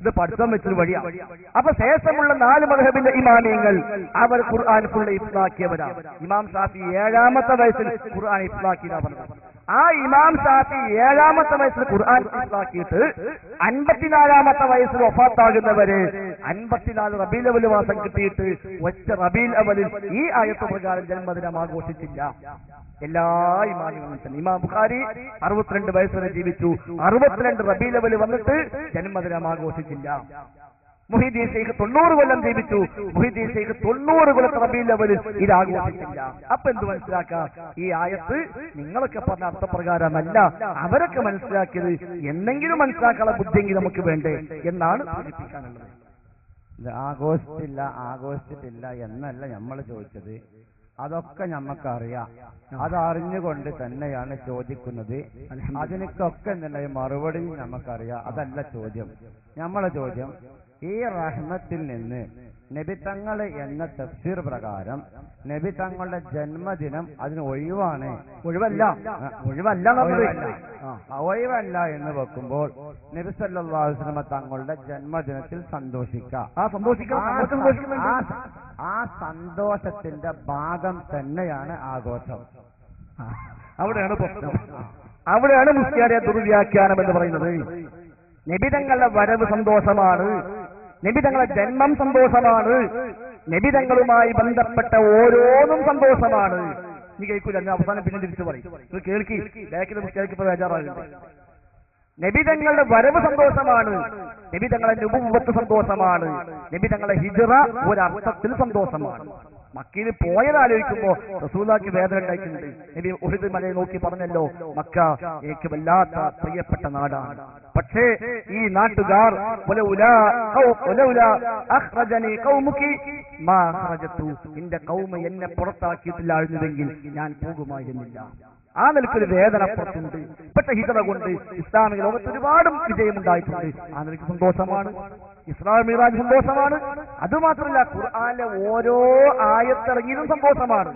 ഇത് പഠിത്തം വെച്ചൊരു വഴിയാണ്. അപ്പൊ ശേഷമുള്ള 4 മദ്ഹബിന്റെ ഇമാമിയങ്ങൾ അവർ ഖുർആൻ ഫുള്ള് ഇഫ്ലാക്കിയവരാണ്. ഇമാം ഷാഫി 7-ാമത്തെ വയസ്സിൽ ഖുർആൻ ഇഫ്ലാക്കിയതാ പറഞ്ഞത്. ആ ഇമാം ഷാഫി 7-ാമത്തെ വയസ്സിൽ ഖുർആൻ ഇഫ്ലാക്കിയിട്ട് 54-ാമത്തെ വയസ്സിൽ വഫാത്താകുന്നവരെ 54 റബീഉൽ അവ്വൽ മാസം കിട്ടിയിട്ട് ഒറ്റ റബീഉൽ അവ്വലിൽ ഈ ആയത്ത് പ്രകാരം ജന്മദിനം ആഘോഷിച്ചില്ല. എല്ലാ ഇമാമുകളും തന്നെ. ഇമാം ബുഖാരി 62 വയസ്സ് വരെ ജീവിച്ചു, 62 റബീഉൽ അവ്വൽ വന്നിട്ട് ജന്മദിനം ആഘോഷിച്ചില്ല. മുഹീദ്ദീൻ ശൈഖ് 90 കൊല്ലം ജീവിച്ചു. മുഹീദ്ദീൻ ശൈഖ് 90 കൊല്ലത്തെ റബീഉൽ അവ്വലിൽ ഇത് ആഘോഷിച്ചില്ല. അപ്പൊ എന്ത് മനസ്സിലാക്കാം? ഈ ആയത്ത് നിങ്ങളൊക്കെ പറഞ്ഞ അർത്ഥപ്രകാരമല്ല അവരൊക്കെ മനസ്സിലാക്കിയത്. എന്നെങ്കിലും മനസ്സിലാക്കാനുള്ള ബുദ്ധിയെങ്കിലും നമുക്ക് വേണ്ടേ എന്നാണ് സൂചിപ്പിക്കാനുള്ളത്. ഇത് ആഘോഷിച്ചിട്ടില്ല എന്നല്ല നമ്മൾ ചോദിച്ചത്. അതൊക്കെ നമുക്കറിയാം. അതറിഞ്ഞുകൊണ്ട് തന്നെയാണ് ചോദിക്കുന്നത്. അതിനൊക്കെ എന്നുള്ള മറുപടി നമുക്കറിയാം. അതല്ല ചോദ്യം. നമ്മളെ ചോദ്യം, ഈ റഹ്മത്തിൽ നിന്ന് നബി തങ്ങൾ എന്ന തഫ്സീർ പ്രകാരം നബി തങ്ങളുടെ ജന്മദിനം അതിന് ഒഴിവാണ്. ഒഴിവല്ല എന്ന് വെക്കുമ്പോൾ നബി സല്ലല്ലാഹു അലൈഹി വസല്ലം തങ്ങളുടെ ജന്മദിനത്തിൽ സന്തോഷിക്കാം. ആ സന്തോഷത്തിന്റെ ഭാഗം തന്നെയാണ് ആഘോഷം. അവിടെയാണ് പ്രശ്നം. അവിടെയാണ് മുസ്ലിയാരെ ദുർവ്യാഖ്യാനം എന്ന് പറയുന്നത്. നബിതങ്ങളുടെ വരവ് സന്തോഷമാണ്, നബിതങ്ങളുടെ ജന്മം സന്തോഷമാണ്, നബിതങ്ങളുമായി ബന്ധപ്പെട്ട ഓരോന്നും സന്തോഷമാണ്. നീ കേൾക്കൂല, ഞാൻ അവസാനം പിന്നെ തിരിച്ചു പറയും. കേൾക്കി ബാക്കിൽ മുസ്ലിയാർക്ക് ബേജാറാകുന്നുണ്ട്. നബിതങ്ങളുടെ വരവ് സന്തോഷമാണ്, നബിതങ്ങളുടെ നുബുവ്വത്ത് സന്തോഷമാണ്, നബിതങ്ങളുടെ ഹിജ്റ ഒരർത്ഥത്തിൽ സന്തോഷമാണ്. മക്കയിൽ പോയതാലോചിക്കുമ്പോ റസൂലുള്ളാഹിക്ക് വേദന ഉണ്ടായിട്ടുണ്ട്. നബി ഉഹുദ് മലയെ നോക്കി പറഞ്ഞല്ലോ, മക്ക എനിക്ക് വല്ലാത്ത പ്രിയപ്പെട്ട നാടാണ്. പക്ഷേ ഈ നാട്ടുകാർ എന്റെ കൗമ എന്നെ പുറത്താക്കിയിട്ടില്ലായിരുന്നുവെങ്കിൽ ഞാൻ പോകുമായിരുന്നില്ല. ആ നിലയ്ക്കൊരു വേദന പുറത്തുണ്ട്. പക്ഷെ ഹിജ്റ കൊണ്ട് ഇസ്ലാമിക ലോകത്ത് ഒരുപാട് വിജയമുണ്ടായിട്ടുണ്ട്. ആ നിലയ്ക്ക് സന്തോഷമാണ്. ഇസ്രാ മിറാജ് സന്തോഷമാണ്. അതുമാത്രമല്ല ഖുർആനിലെ ഓരോ ആയത്തിറങ്ങിയതും സന്തോഷമാണ്.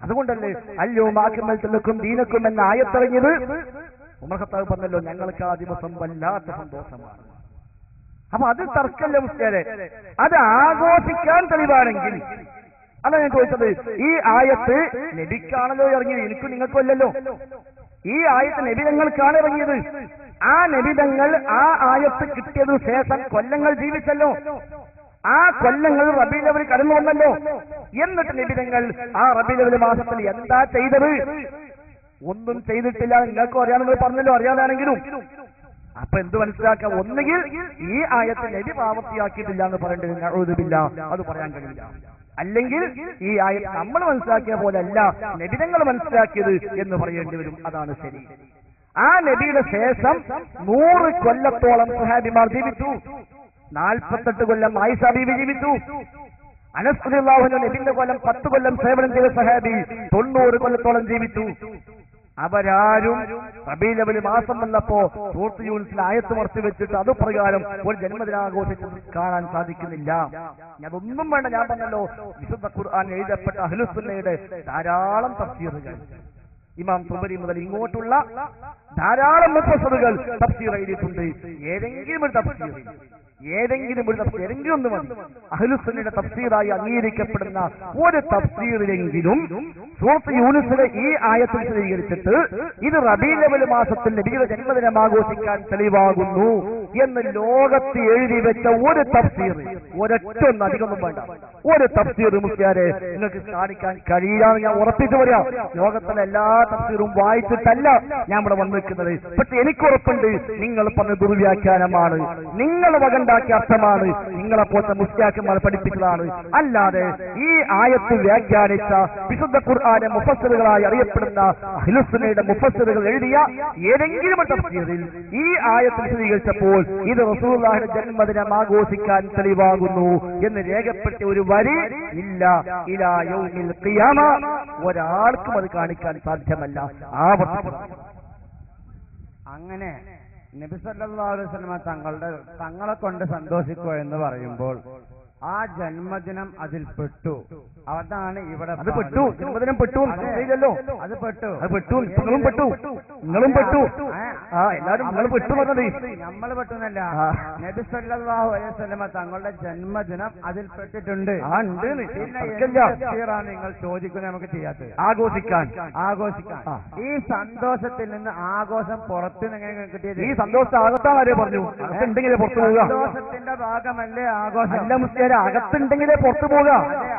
അതുകൊണ്ടല്ലേ അൽയൗമ അക്മൽതു ലക്കും ദീനക്കും എന്ന ആയത്തിറങ്ങിയത്. ഉമർ ഖത്താബ് പറഞ്ഞല്ലോ, ഞങ്ങൾക്ക് ആ ദിവസം വല്ലാത്ത സന്തോഷമാണ്. അപ്പൊ അത് തർക്കല്ല മുസ്ലിയാരെ. അത് ആഘോഷിക്കാൻ തെളിവാണെങ്കിൽ അല്ല ഞാൻ ചോദിച്ചത്. ഈ ആയത്ത് നബിക്കാണല്ലോ ഇറങ്ങിയത്, എനിക്കും നിങ്ങൾക്കും അല്ലല്ലോ. ഈ ആയത്ത് നബിതങ്ങൾക്കാണ് ഇറങ്ങിയത്. ആ നബിതങ്ങൾ ആ ആയത്ത് കിട്ടിയത് ശേഷം കൊല്ലങ്ങൾ ജീവിച്ചല്ലോ. ആ കൊല്ലങ്ങൾ റബീഉൽ അവ്വൽ കടന്നു വന്നല്ലോ. എന്നിട്ട് നബിതങ്ങൾ ആ റബീഉൽ അവ്വൽ മാസത്തിൽ എന്താ ചെയ്തത്? ഒന്നും ചെയ്തിട്ടില്ല. നിങ്ങൾക്കും അറിയാമെന്ന് പറഞ്ഞല്ലോ, അറിയാതാണെങ്കിലും. അപ്പൊ എന്ത് മനസ്സിലാക്കാം? ഒന്നുകിൽ ഈ ആയത്ത് നബി പ്രാവർത്തിയാക്കിയിട്ടില്ല എന്ന് പറയേണ്ടത് നഊദു ബില്ലാഹ്, അത് പറയാൻ കഴിയില്ല. അല്ലെങ്കിൽ ഈ ആയത്ത് നമ്മൾ മനസ്സിലാക്കിയ പോലെയല്ല നബിതങ്ങൾ മനസ്സിലാക്കിയത് എന്ന് പറയേണ്ടി വരും. അതാണ് ശരി. ആ നബിയുടെ ശേഷം 100 കൊല്ലത്തോളം സ്വഹാബിമാർ ജീവിച്ചു. 48 കൊല്ലം ആയിഷ ബീവി ജീവിച്ചു. അനസ് റളിയല്ലാഹു അൻഹു നബിയുടെ കൊല്ലം 10 കൊല്ലം സേവനം ചെയ്ത സ്വഹാബി 90 കൊല്ലത്തോളം ജീവിച്ചു. അവരാരും റബീഉൽ അവ്വൽ മാസം വന്നപ്പോ സൂറത്ത് യൂനുസിൽ ആയത്ത് മറച്ചു വെച്ചിട്ട് അതുപ്രകാരം ഒരു ജന്മദിനാഘോഷിച്ച് കാണാൻ സാധിക്കുന്നില്ല. അതൊന്നും വേണ്ട. ഞാൻ പറഞ്ഞല്ലോ, വിശുദ്ധ ഖുർആൻ എഴുതപ്പെട്ട അഹ്ലുസ് സുന്നയുടെ ധാരാളം തഫ്സീറുകൾ, ഇമാം തുബരി മുതൽ ഇങ്ങോട്ടുള്ള ധാരാളം മുഫസ്സിറുകൾ തഫ്സീർ എഴുതിയിട്ടുണ്ട്. ഏതെങ്കിലും ഒരു തഫ്സീർ ഒന്ന് മതി. അഹ്ലുസ് സുന്നയുടെ തഫ്സീറായി അംഗീകരിക്കപ്പെടുന്ന ഒരു തഫ്സീറിലെങ്കിലും സൂറത്ത് യൂനുസിലെ ഈ ആയത്തിൽ സ്വീകരിച്ചിട്ട് ഇത് റബീഉൽ അവ്വൽ മാസത്തിൽ നബിയുടെ ജന്മദിനം ആഘോഷിക്കാൻ തെളിവാകുന്നു എന്ന് ലോകത്ത് എഴുതി വെച്ച ഒരു തഫ്സീർ, ഒരൊറ്റൊന്നും അധികമൊന്നും വേണ്ട, ഒരു തഫ്സീർ മുസ്ലിയാരെ നിങ്ങൾക്ക് കാണിക്കാൻ കഴിയില്ലാന്ന് ഞാൻ ഉറപ്പിച്ചു പറയാം. ലോകത്തിലെ എല്ലാ തഫ്സീറും വായിച്ചിട്ടല്ല ഞാൻ ഇവിടെ വന്നിരിക്കുന്നത്. പക്ഷെ എനിക്ക് ഉറപ്പുണ്ട് നിങ്ങൾ പറഞ്ഞ ദുർവ്യാഖ്യാനമാണ്, നിങ്ങൾ വകണ്ടാക്കിയ അർത്ഥമാണ്, നിങ്ങളെ പോലത്തെ മുസ്ലിയാക്കന്മാർ പഠിപ്പിച്ചതാണ്. അല്ലാതെ ഈ ആയത്ത് വ്യാഖ്യാനിച്ച വിശുദ്ധ ഖുർആനെ മുഫസ്സിറുകളായി അറിയപ്പെടുന്ന അഹ്ലുസ് സുന്നയുടെ മുഫസ്സിറുകൾ എഴുതിയ ഏതെങ്കിലും തഫ്സീറിൽ ഈ ആയത്ത് വിശദീകരിച്ചപ്പോൾ ഇത് റസൂലുള്ളാഹിയുടെ ജന്മദിനം ആഘോഷിക്കാൻ തെളിവാകുന്നു എന്ന് രേഖപ്പെടുത്തിയ ഒരു വരി ഇല്ല. ഇലാ യൗമിൽ ഖിയാമ ഒരാൾക്കും അത് കാണിക്കാൻ സാധ്യമല്ല. അങ്ങനെ നബി സല്ലല്ലാഹു അലൈഹി വസല്ലം തങ്ങളെ കൊണ്ട് സന്തോഷിക്കുക എന്ന് പറയുമ്പോൾ ആ ജന്മദിനം അതിൽ പെട്ടു. അതാണ് ഇവിടെ അത് പെട്ടു. ജന്മദിനം പെട്ടു. അത് പെട്ടു. നിങ്ങളും പെട്ടു. എല്ലാരും നിങ്ങൾ പെട്ടു പറഞ്ഞത് നമ്മൾ പെട്ടുന്നല്ല. നബി സല്ലല്ലാഹു അലൈഹി വസല്ലം തങ്ങളുടെ ജന്മദിനം അതിൽ പെട്ടിട്ടുണ്ട്. നിങ്ങൾ ചോദിക്കുന്നത് നമുക്ക് ചെയ്യാത്തത് ആഘോഷിക്കാൻ. ഈ സന്തോഷത്തിൽ നിന്ന് ആഘോഷം പുറത്തുനിന്ന് എങ്ങനെ കിട്ടിയത്? ഈ സന്തോഷത്തെ അകത്താണേ പറഞ്ഞു. അകത്തുണ്ടെങ്കിലേ പുറത്തു പോവുക. സന്തോഷത്തിന്റെ ഭാഗമല്ലേ ആഘോഷം? അല്ല മുസ്ലിയാരെ, അകത്തുണ്ടെങ്കിലേ പുറത്തു പോവുക.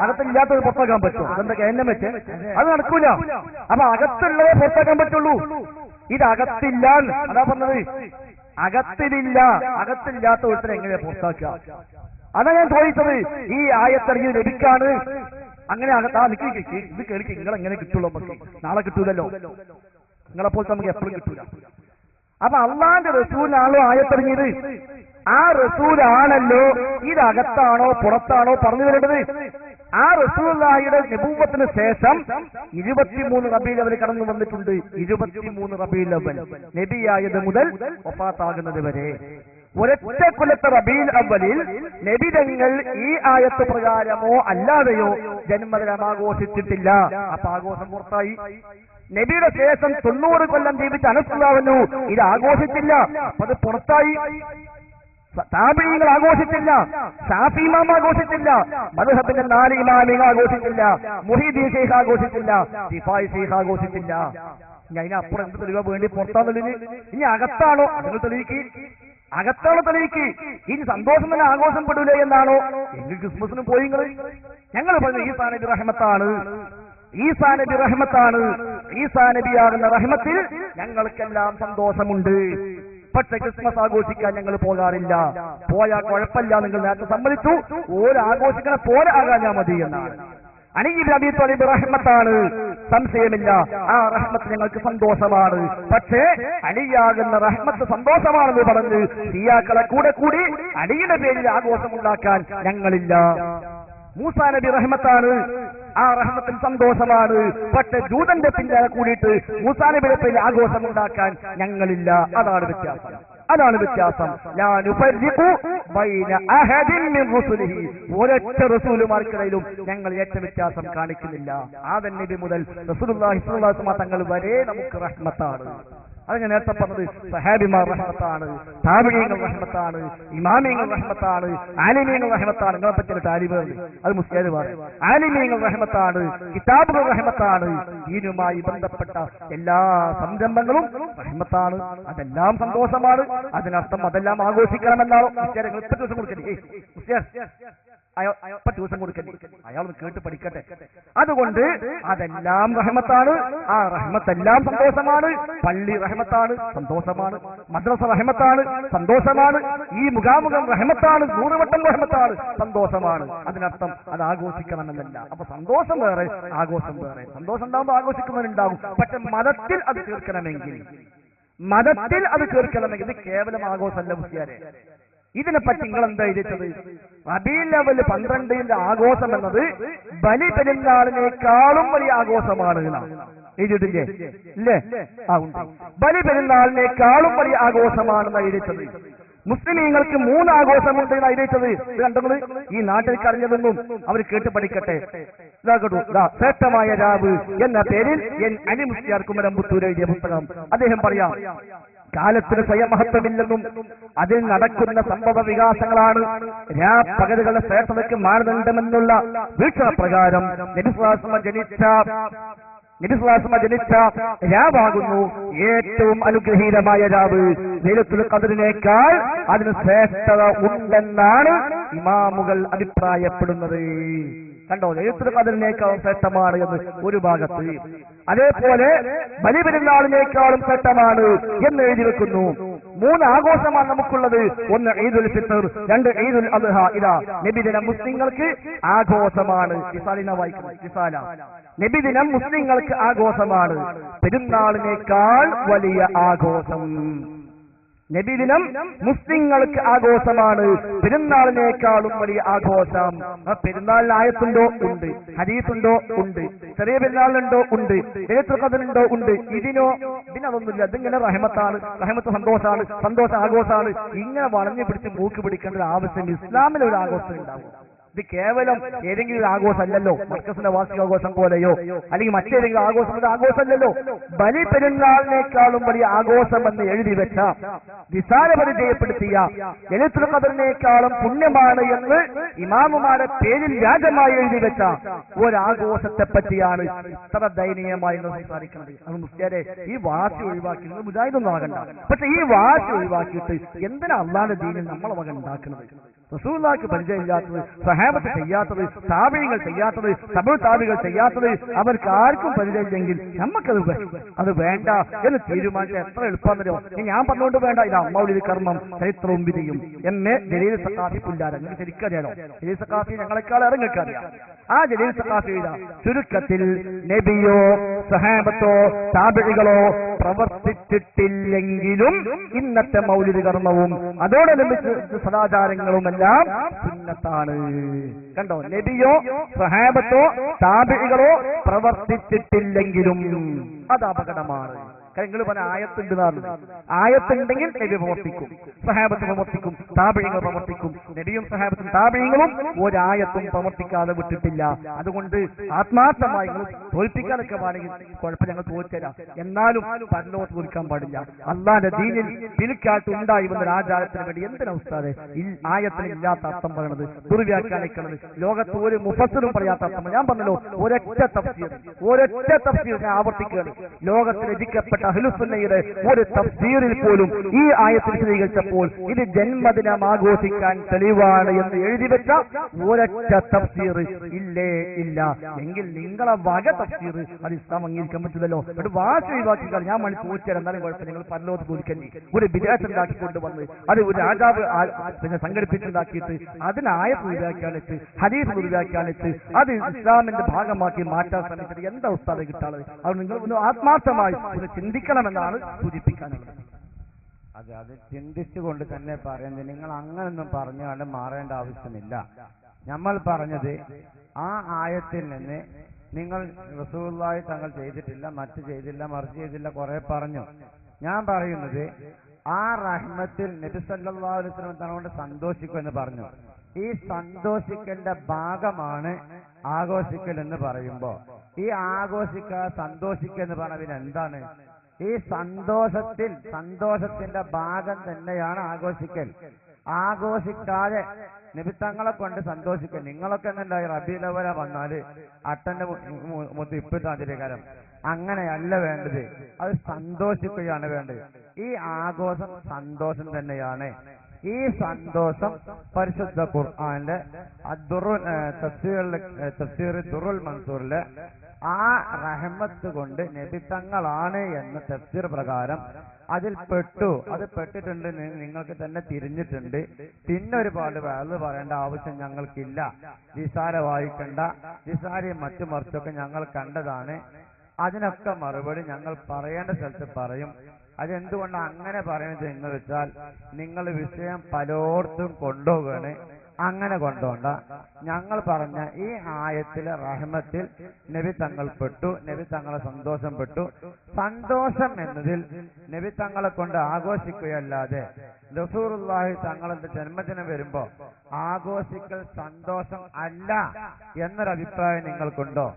അകത്തില്ലാത്തത് പുറത്താക്കാൻ പറ്റും. അതെന്താ കേന്ദ്രം വെച്ച് അത് നടക്കൂല. അപ്പൊ അകത്തുള്ളതേ പുറത്താക്കാൻ പറ്റുള്ളൂ. ഇത് അകത്തില്ല. അതാ പറഞ്ഞത്. അകത്തില്ലാത്ത ഒരുത്തരെ എങ്ങനെ പുറത്താക്കുക? അതാ ഞാൻ ചോദിച്ചത്. ഈ ആയത്തറിഞ്ഞ് ലഭിക്കാണ് അങ്ങനെ ഇത് കേൾക്കി നിങ്ങൾ എങ്ങനെ കിട്ടുള്ളൂ? നാളെ കിട്ടൂലല്ലോ, നിങ്ങളെപ്പോലത്തെ നമുക്ക് എപ്പോഴും കിട്ടൂല. അപ്പൊ അള്ളാന്റെ റസൂലാണല്ലോ ആയത്തറിഞ്ഞത്. ആ റസൂലാണല്ലോ ഇതകത്താണോ പുറത്താണോ പറഞ്ഞു തരേണ്ടത്. ആ റസൂലുള്ളാഹിയുടെ നബുവത്തിന് ശേഷം 23 റബീഉൽ അവ്വൽ കടന്നു വന്നിട്ടുണ്ട്. 23 റബീഉൽ അവ്വൽ നബിയായത് മുതൽ വഫാത്താകുന്നത് വരെ ഒരൊറ്റ കൊല്ലത്തെ റബീഉൽ അവ്വലിൽ നബി തങ്ങൾ ഈ ആയത്ത് പ്രകാരമോ അല്ലാതെയോ ജന്മദിനം ആഘോഷിച്ചിട്ടില്ല. അപ്പൊ ആഘോഷം പുറത്തായി. നബിയുടെ ശേഷം 90 കൊല്ലം ജീവിച്ച അനസ് റളിയല്ലാഹു അൻഹു ഇത് ആഘോഷിച്ചില്ല. അപ്പൊ അത് പുറത്തായി. താബിഈങ്ങൾ ആഘോഷിച്ചില്ല, ശാഫി ഇമാം ആഘോഷിച്ചില്ല, മദ്ഹബിന്റെ 4 ഇമാമികൾ ആഘോഷിച്ചില്ല, മുഹീദ്ദീൻ ശൈഖ് ആഘോഷിച്ചില്ല, റിഫായി ശൈഖ് ആഘോഷിച്ചില്ല. ഇനി അതിനപ്പുറം എന്ത് തെളിവാ വേണ്ടി പുറത്താന്നുള്ളതിന്? ഇനി അകത്താണോ നിങ്ങൾ തെളിയിക്ക്, അകത്താണോ തെളിയിക്ക്. ഇനി സന്തോഷം തന്നെ ആഘോഷം പെടൂലേ എന്നാണോ? എങ്കിൽ ക്രിസ്മസിന് പോയി ഞങ്ങൾ പറഞ്ഞു ഈസാ നബി റഹ്മത്താണ്, ഈസാ നബി റഹ്മത്താണ്. ഈസാ നബിയാകുന്ന റഹ്മത്തിൽ ഞങ്ങൾക്കെല്ലാം സന്തോഷമുണ്ട്. പക്ഷെ ക്രിസ്മസ് ആഘോഷിക്കാൻ ഞങ്ങൾ പോകാറില്ല. പോയാൽ കുഴപ്പമില്ല, നിങ്ങൾ നേരത്തെ സമ്മതിച്ചു. ഓരോ ആഘോഷിക്കണ പോലെ ആകാഞ്ഞാൽ മതി എന്നാണ്. അലി ഇബ്നു അബീ ത്വാലിബ് റഹ്മത്താണ്, സംശയമില്ല. ആ റഹ്മത്ത് ഞങ്ങൾക്ക് സന്തോഷമാണ്. പക്ഷേ അലിയാകുന്ന റഹ്മത്ത് സന്തോഷമാണെന്ന് പറഞ്ഞ് ഷിയാക്കളെ കൂടി അലിയുടെ പേരിൽ ആഘോഷമുണ്ടാക്കാൻ ഞങ്ങളില്ല. മൂസാ നബി റഹ്മത്താണ്, ആ റഹ്മത്തിൽ സന്തോഷമാണ്. പക്ഷെ ജൂതന്റെ പിന്നാലെ കൂടിയിട്ട് മൂസാ നബിയുടെ പേരിൽ ആഘോഷമുണ്ടാക്കാൻ ഞങ്ങളില്ല. അതാണ് വ്യത്യാസം. ഒരൊറ്റ റസൂലുമാർക്കിടയിലും ഞങ്ങൾ ഏറ്റ വ്യത്യാസം കാണിക്കുന്നില്ല. ആദം നബി മുതൽ റസൂലുള്ളാഹി സ്വല്ലല്ലാഹു അലൈഹി വസല്ലം തങ്ങൾ വരെ നമുക്ക് റഹ്മത്താണ്. അത് ഞാൻ നേരത്തെ പറഞ്ഞത് സഹാബിമാർ റഹ്മത്താണ്, താബിഈങ്ങൾ റഹ്മത്താണ്, ഇമാമിയങ്ങൾ റഹ്മത്താണ്, ആലിമീങ്ങൾ റഹ്മത്താണ്. നിങ്ങളെ പറ്റിയ താലിബുണ്ട്, അത് മുസ്ലിയാർ. ആലിമീങ്ങൾ റഹ്മത്താണ്, കിതാബുകൾ റഹ്മത്താണ്. ദീനുമായി ബന്ധപ്പെട്ട എല്ലാ സംരംഭങ്ങളും റഹ്മത്താണ്. അതെല്ലാം സന്തോഷമാണ്. അതിനർത്ഥം അതെല്ലാം ആഘോഷിക്കണമെന്നാണോ? മുസ്ലിയാർ നിങ്ങൾ ഇപ്പൊ ദിവസം കൊടുക്കണ്ടേ? മുസ്ലിയാർ ദിവസം കൊടുക്കണ്ടേ? അയാൾ കേട്ട് പഠിക്കട്ടെ. അതുകൊണ്ട് അതെല്ലാം റഹ്മത്താണ്. ആ റഹ്മത്തെല്ലാം സന്തോഷമാണ്. പള്ളി റഹ്മത്താണ്, സന്തോഷമാണ്. മദ്രസ റഹ്മത്താണ്, സന്തോഷമാണ്. ഈ മുഖാമുഖം റഹ്മത്താണ്, 100 വട്ടം റഹ്മത്താണ്, സന്തോഷമാണ്. അതിനർത്ഥം അത് ആഘോഷിക്കണമെന്നല്ല. അപ്പൊ സന്തോഷം വേറെ, ആഘോഷം വേറെ. സന്തോഷം ഉണ്ടാകുമ്പോൾ ആഘോഷിക്കുന്നവരുണ്ടാകും. പക്ഷെ മതത്തിൽ അത് ചേർക്കണമെങ്കിൽ ഇത് കേവലം ആഘോഷമല്ല മുസ്ലിയാരെ. ഇതിനെപ്പറ്റി നിങ്ങൾ എന്താ എഴുതിച്ചത്? റബീഉൽ അവ്വൽ 12 ആഘോഷം എന്നത് ബലി പെരുന്നാളിനേക്കാളും വലിയ ആഘോഷമാണ് എഴുതിയിട്ടില്ലേ? ഇല്ലേ? ഉണ്ട്. ബലി പെരുന്നാളിനേക്കാളും വലിയ ആഘോഷമാണെന്ന് എഴുതിച്ചത്. മുസ്ലിമീങ്ങൾക്ക് 3 ആഘോഷമുണ്ട് എന്ന് എഴുതിച്ചത്. ഇത് കണ്ടത് ഈ നാട്ടിൽ അറിഞ്ഞതൊന്നും അവർ കേട്ട് പഠിക്കട്ടെ. ശ്രേഷ്ഠമായ രാവ് എന്ന പേരിൽ അലി മുസ്ലിയാർ കുമരമ്പത്തൂർ എഴുതിയ പുസ്തകം. അദ്ദേഹം പറയാം, കാലത്തിന് സ്വയം മഹത്വമില്ലെന്നും അതിൽ നടക്കുന്ന സംഭവ വികാസങ്ങളാണ് പകലുകളുടെ ശ്രേഷ്ഠതയ്ക്ക് മാനദണ്ഡമെന്നുള്ള വീക്ഷണപ്രകാരം നബിസ്വലാസ്മ ജനിച്ച രാവാകുന്നു ഏറ്റവും അനുഗ്രഹീതമായ രാവ്. ലൈലത്തുൽ ഖദ്റിനേക്കാൾ അതിന് ശ്രേഷ്ഠത ഉണ്ടെന്നാണ് ഇമാമുകൾ അഭിപ്രായപ്പെടുന്നത്. കണ്ടോ, ലൈലത്തുൽ ഖദ്റിനേക്കാളും ശ്രേഷ്ഠമാണ് എന്ന് ഒരു ഭാഗത്ത്, അതേപോലെ ബലി പെരുന്നാളിനേക്കാളും ശ്രേഷ്ഠമാണ് എന്ന് എഴുതി വെക്കുന്നു. 3 ആഘോഷമാണ് നമുക്കുള്ളത്. 1 ഈദുൽ ഫിത്ർ, 2 ഈദുൽ അദ്ഹ. ഇതാ നബിദിനം മുസ്ലിങ്ങൾക്ക് ആഘോഷമാണ്. നബിദിനം മുസ്ലിങ്ങൾക്ക് ആഘോഷമാണ്. പെരുന്നാളിനേക്കാൾ വലിയ ആഘോഷം നബിദിനം മുസ്ലിങ്ങൾക്ക് ആഘോഷമാണ്. പെരുന്നാളിനേക്കാളും വലിയ ആഘോഷം. പെരുന്നാളിന് ആയത്തുണ്ടോ? ഉണ്ട്. ഹദീസുണ്ടോ? ഉണ്ട്. ചെറിയ പെരുന്നാളിനുണ്ടോ? ഉണ്ട്. ലൈലത്തുൽ ഖദ്റിനുണ്ടോ? ഉണ്ട്. ഇതിനതൊന്നുമില്ല. ഇതിങ്ങനെ റഹ്മത്താണ്, റഹ്മത്ത് സന്തോഷമാണ്, സന്തോഷം ആഘോഷമാണ്. ഇങ്ങനെ വളഞ്ഞു പിടിച്ച് മൂക്ക് പിടിക്കേണ്ട ആവശ്യം ഇസ്ലാമിൽ ഒരു ആഘോഷം ഉണ്ടാവും. ഇത് കേവലം ഏതെങ്കിലും ഒരു ആഘോഷമല്ലല്ലോ, മർക്കസിന്റെ വാർഷികാഘോഷം പോലെയോ അല്ലെങ്കിൽ മറ്റേതെങ്കിലും ആഘോഷം. ഇത് ആഘോഷമല്ലല്ലോ. ബലി പെരുന്നാളിനേക്കാളും വലിയ ആഘോഷം എന്ന് എഴുതി വെച്ച, വിശാല പരിചയപ്പെടുത്തിയ, ലൈലത്തുൽ ഖദ്റിനേക്കാളും പുണ്യമാണ് എന്ന് ഇമാമുമാരെ പേരിൽ വ്യാജമായി എഴുതി വെച്ച ഒരാഘോഷത്തെ പറ്റിയാണ് ഇത്ര ദയനീയമായി സംസാരിക്കുന്നത്. അത് മുസ്ലിയാരെ ഈ വാശി ഒഴിവാക്കുന്നത് മുജാഹിദൊന്നും ആകണ്ട. പക്ഷെ ഈ വാശി ഒഴിവാക്കിയിട്ട് എന്തിനാ അള്ളാഹുവിന്റെ ദീനിൽ നമ്മളെ വക ഉണ്ടാക്കുന്നത്? റസൂലുള്ളാഹിക്ക് പരിചയമില്ലാത്തത്, സഹാബത്ത് ചെയ്യാത്തത്, താബിഈങ്ങൾ ചെയ്യാത്തത്, തബഉ താബിഈകൾ ചെയ്യാത്തത് അവർക്ക് ആർക്കും പരിചയമില്ലെങ്കിൽ അത് വേണ്ട എന്ന് തീരുമാനിച്ച എത്ര എളുപ്പമെന്നോ. ഞാൻ പറഞ്ഞുകൊണ്ട് വേണ്ട, ഇത് മൗലിദ് കർമ്മം ചരിത്രവും വിധിയും എന്നെ ജലീൽ സഖാഫി പുല്ലാര നിങ്ങൾക്ക് ശരിക്കറിയാലോ. ജലീൽ സഖാഫി ഞങ്ങളെക്കാൾ ഇറങ്ങിക്കറിയാം. ആ ജലീൽ സഖാഫിയുടെ ചുരുക്കത്തിൽ നബിയോ സഹാബത്തോ താബിഈകളോ പ്രവർത്തിച്ചിട്ടില്ലെങ്കിലും ഇന്നത്തെ മൗലിദ് കർമ്മവും അതോടനുബന്ധിച്ച് സദാചാരങ്ങളും എല്ലാം സുന്നത്താണ്. കണ്ടോ, നബിയോ സഹാബത്തോ താബിഈകളോ പ്രവർത്തിച്ചിട്ടില്ലെങ്കിലും അത് അപകടമാണ്. നിങ്ങൾ പറഞ്ഞ ആയത്തുണ്ട്, ആയത്തുണ്ടെങ്കിൽ നബി പ്രവർത്തിക്കും, സഹാബത്ത് പ്രവർത്തിക്കും, താബിഈങ്ങൾ പ്രവർത്തിക്കും. നബിയും സഹാബത്തും താബിഈങ്ങളും ഒരായത്തും പ്രവർത്തിക്കാതെ വിട്ടിട്ടില്ല. അതുകൊണ്ട് ആത്മാർത്ഥമായി നിങ്ങൾ തോൽപ്പിക്കാനൊക്കെ പാടെങ്കിൽ കുഴപ്പം, ഞങ്ങൾ തോൽച്ചരാം. എന്നാലും പരലോകത്ത് തോൽക്കാൻ പാടില്ല. അള്ളാന്റെ ദീനിൽ പിൽക്കാലത്ത് ഉണ്ടായി വന്ന ആചാരത്തിന് വേണ്ടി എന്തിനാ ഉസ്താദേ ഈ ആയത്തിന് ഇല്ലാത്ത അർത്ഥം പറയണത്, ദുർവ്യാഖ്യാനിക്കണത്? ലോകത്ത് ഒരു മുഫസ്സിറും പറയാത്ത അർത്ഥം. ഞാൻ പറഞ്ഞല്ലോ, ഒരൊറ്റ തഫ്സീർ ഞാൻ ആവർത്തിക്കുകയാണ്. ലോകത്തിൽ രചിക്കപ്പെട്ട അഹ്ലുസുന്നയുടെ ഒരു തഫ്സീറിൽ പോലും ഈ ആയത്തിൽ വിശദീകരിച്ചപ്പോൾ ഇത് ജന്മദിനം ആഘോഷിക്കാൻ തെളിവാണ് എന്ന് എഴുതി വെച്ച ഒരൊറ്റ തഫ്സീർ ഇല്ലേ ഇല്ല. എങ്കിൽ നിങ്ങളെ വക തഫ്സീർ അത് ഇസ്ലാം അംഗീകരിക്കാൻ പറ്റില്ലല്ലോ. ഒരു വാശ ഒഴിവാക്കിയാൽ ഞാൻ മണി തോറ്റാൽ എന്നാലും കുഴപ്പം, നിങ്ങൾ പരലോകത്ത് തോൽക്കണ്ടി. ഒരു ബിദ്അത്ത് ഉണ്ടാക്കിക്കൊണ്ട് വന്ന് അത് ഒരു രാജാവ് സംഘടിപ്പിച്ചുണ്ടാക്കിയിട്ട് അതിനായത്ത് ദുർവ്യാഖ്യാനിച്ച് ഹദീസ് ദുർവ്യാഖ്യാനിച്ച് അത് ഇസ്ലാമിന്റെ ഭാഗമാക്കി മാറ്റാൻ ശ്രമിച്ചത് എന്താ ഉസ്താദ് കിട്ടാതെ? അത് നിങ്ങൾ ഒന്ന് ആത്മാർത്ഥമായി ചിന്തിക്കണമെന്നാണ് സൂചിപ്പിക്കാനുള്ളത്. അതെ, അത് ചിന്തിച്ചുകൊണ്ട് തന്നെ പറയുന്നത്. നിങ്ങൾ അങ്ങനൊന്നും പറഞ്ഞുകൊണ്ട് മാറേണ്ട ആവശ്യമില്ല. നമ്മൾ പറഞ്ഞത് ആ ആയത്തിൽ നിന്ന് നിങ്ങൾ റസൂലുള്ളാഹി തങ്ങൾ ചെയ്തിട്ടില്ല, മറ്റു ചെയ്തില്ല, മറിച്ച് ചെയ്തില്ല കുറെ പറഞ്ഞു. ഞാൻ പറയുന്നത് ആ റഹ്മത്തിൽ നബി സല്ലല്ലാഹു അലൈഹി വസല്ലം തങ്ങളോട് സന്തോഷിക്കുമെന്ന് പറഞ്ഞു. ഈ സന്തോഷിക്കലിന്റെ ഭാഗമാണ് ആഘോഷിക്കൽ എന്ന് പറയുമ്പോ ഈ സന്തോഷിക്കുക എന്ന് പറഞ്ഞതിന് എന്താണ്? ഈ സന്തോഷത്തിന്റെ ഭാഗം തന്നെയാണ് ആഘോഷിക്കൽ. ആഘോഷിക്കാതെ നിമിത്തങ്ങളെ കൊണ്ട് സന്തോഷിക്കൽ. നിങ്ങളൊക്കെ എന്നല്ല റബീഉൽ അവ്വൽ വന്നാല് അട്ടന്റെ മുത്ത് ഇപ്പിട്ടാതിരിക്കാരം അങ്ങനെയല്ല വേണ്ടത്. അത് സന്തോഷിക്കുകയാണ് വേണ്ടത്. ഈ ആഘോഷം സന്തോഷം തന്നെയാണ്. ഈ സന്തോഷം പരിശുദ്ധ ഖുർആനിലെ തഫ്സീർ ദുറുൽ മൻസൂറിലെ ആ റഹ്മത്ത് കൊണ്ട് നബിത്തങ്ങളാണ് എന്ന തഫ്സീർ പ്രകാരം അതിൽ പെട്ടു. അത് പെട്ടിട്ടുണ്ട്, നിങ്ങൾക്ക് തന്നെ തിരിഞ്ഞിട്ടുണ്ട്. പിന്നെ ഒരുപാട് വേറെ പറയേണ്ട ആവശ്യം ഞങ്ങൾക്കില്ല. നിസാര വായിക്കണ്ട, നിസാരയും മറ്റു മറിച്ചൊക്കെ ഞങ്ങൾ കണ്ടതാണ്. അതിനൊക്കെ മറുപടി ഞങ്ങൾ പറയേണ്ട സ്ഥലത്ത് പറയും. അതെന്തുകൊണ്ടാണ് അങ്ങനെ പറയുന്നത് എന്ന് വെച്ചാൽ നിങ്ങൾ വിഷയം പലയിടത്തും കൊണ്ടുപോവുകയാണ്. അങ്ങനെ കൊണ്ടുപോണ്ട. ഞങ്ങൾ പറഞ്ഞ ഈ ആയത്തിലെ റഹ്മത്തിൽ നബി തങ്ങൾ പെട്ടു, നബി തങ്ങളെ സന്തോഷം പെട്ടു. സന്തോഷം എന്നതിൽ നബി തങ്ങളെ കൊണ്ട് ആഘോഷിക്കുകയല്ലാതെ റസൂലുള്ളാഹി തങ്ങളുടെ ജന്മദിനം വരുമ്പോ ആഘോഷിക്കൽ സന്തോഷം അല്ല എന്നൊരഭിപ്രായം നിങ്ങൾക്കുണ്ടോ?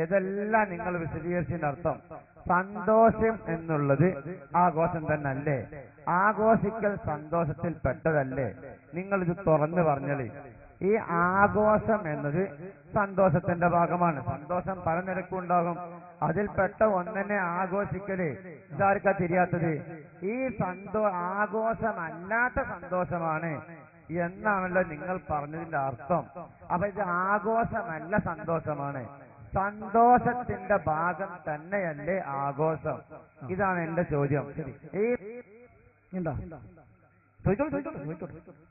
ഇതെല്ലാം നിങ്ങൾ വിശദീകരിച്ചതിന്റെ അർത്ഥം സന്തോഷം എന്നുള്ളത് ആഘോഷം തന്നെ അല്ലേ? ആഘോഷിക്കൽ സന്തോഷത്തിൽ പെട്ടതല്ലേ? നിങ്ങൾ ഇത് തുറന്നു പറഞ്ഞാല് ഈ ആഘോഷം എന്നത് സന്തോഷത്തിന്റെ ഭാഗമാണ്. സന്തോഷം പല നിരക്കുണ്ടാകും. അതിൽപ്പെട്ട ഒന്നിനെ ആഘോഷിക്കല് ഇതാർക്കാ തിരിയാത്തത്? ഈ ആഘോഷമല്ലാത്ത സന്തോഷമാണ് എന്നാണല്ലോ നിങ്ങൾ പറഞ്ഞതിന്റെ അർത്ഥം. അപ്പൊ ഇത് ആഘോഷമല്ല, സന്തോഷമാണ്. സന്തോഷത്തിന്റെ ഭാഗം തന്നെയല്ലേ ആഘോഷം? ഇതാണ് എന്റെ ചോദ്യം.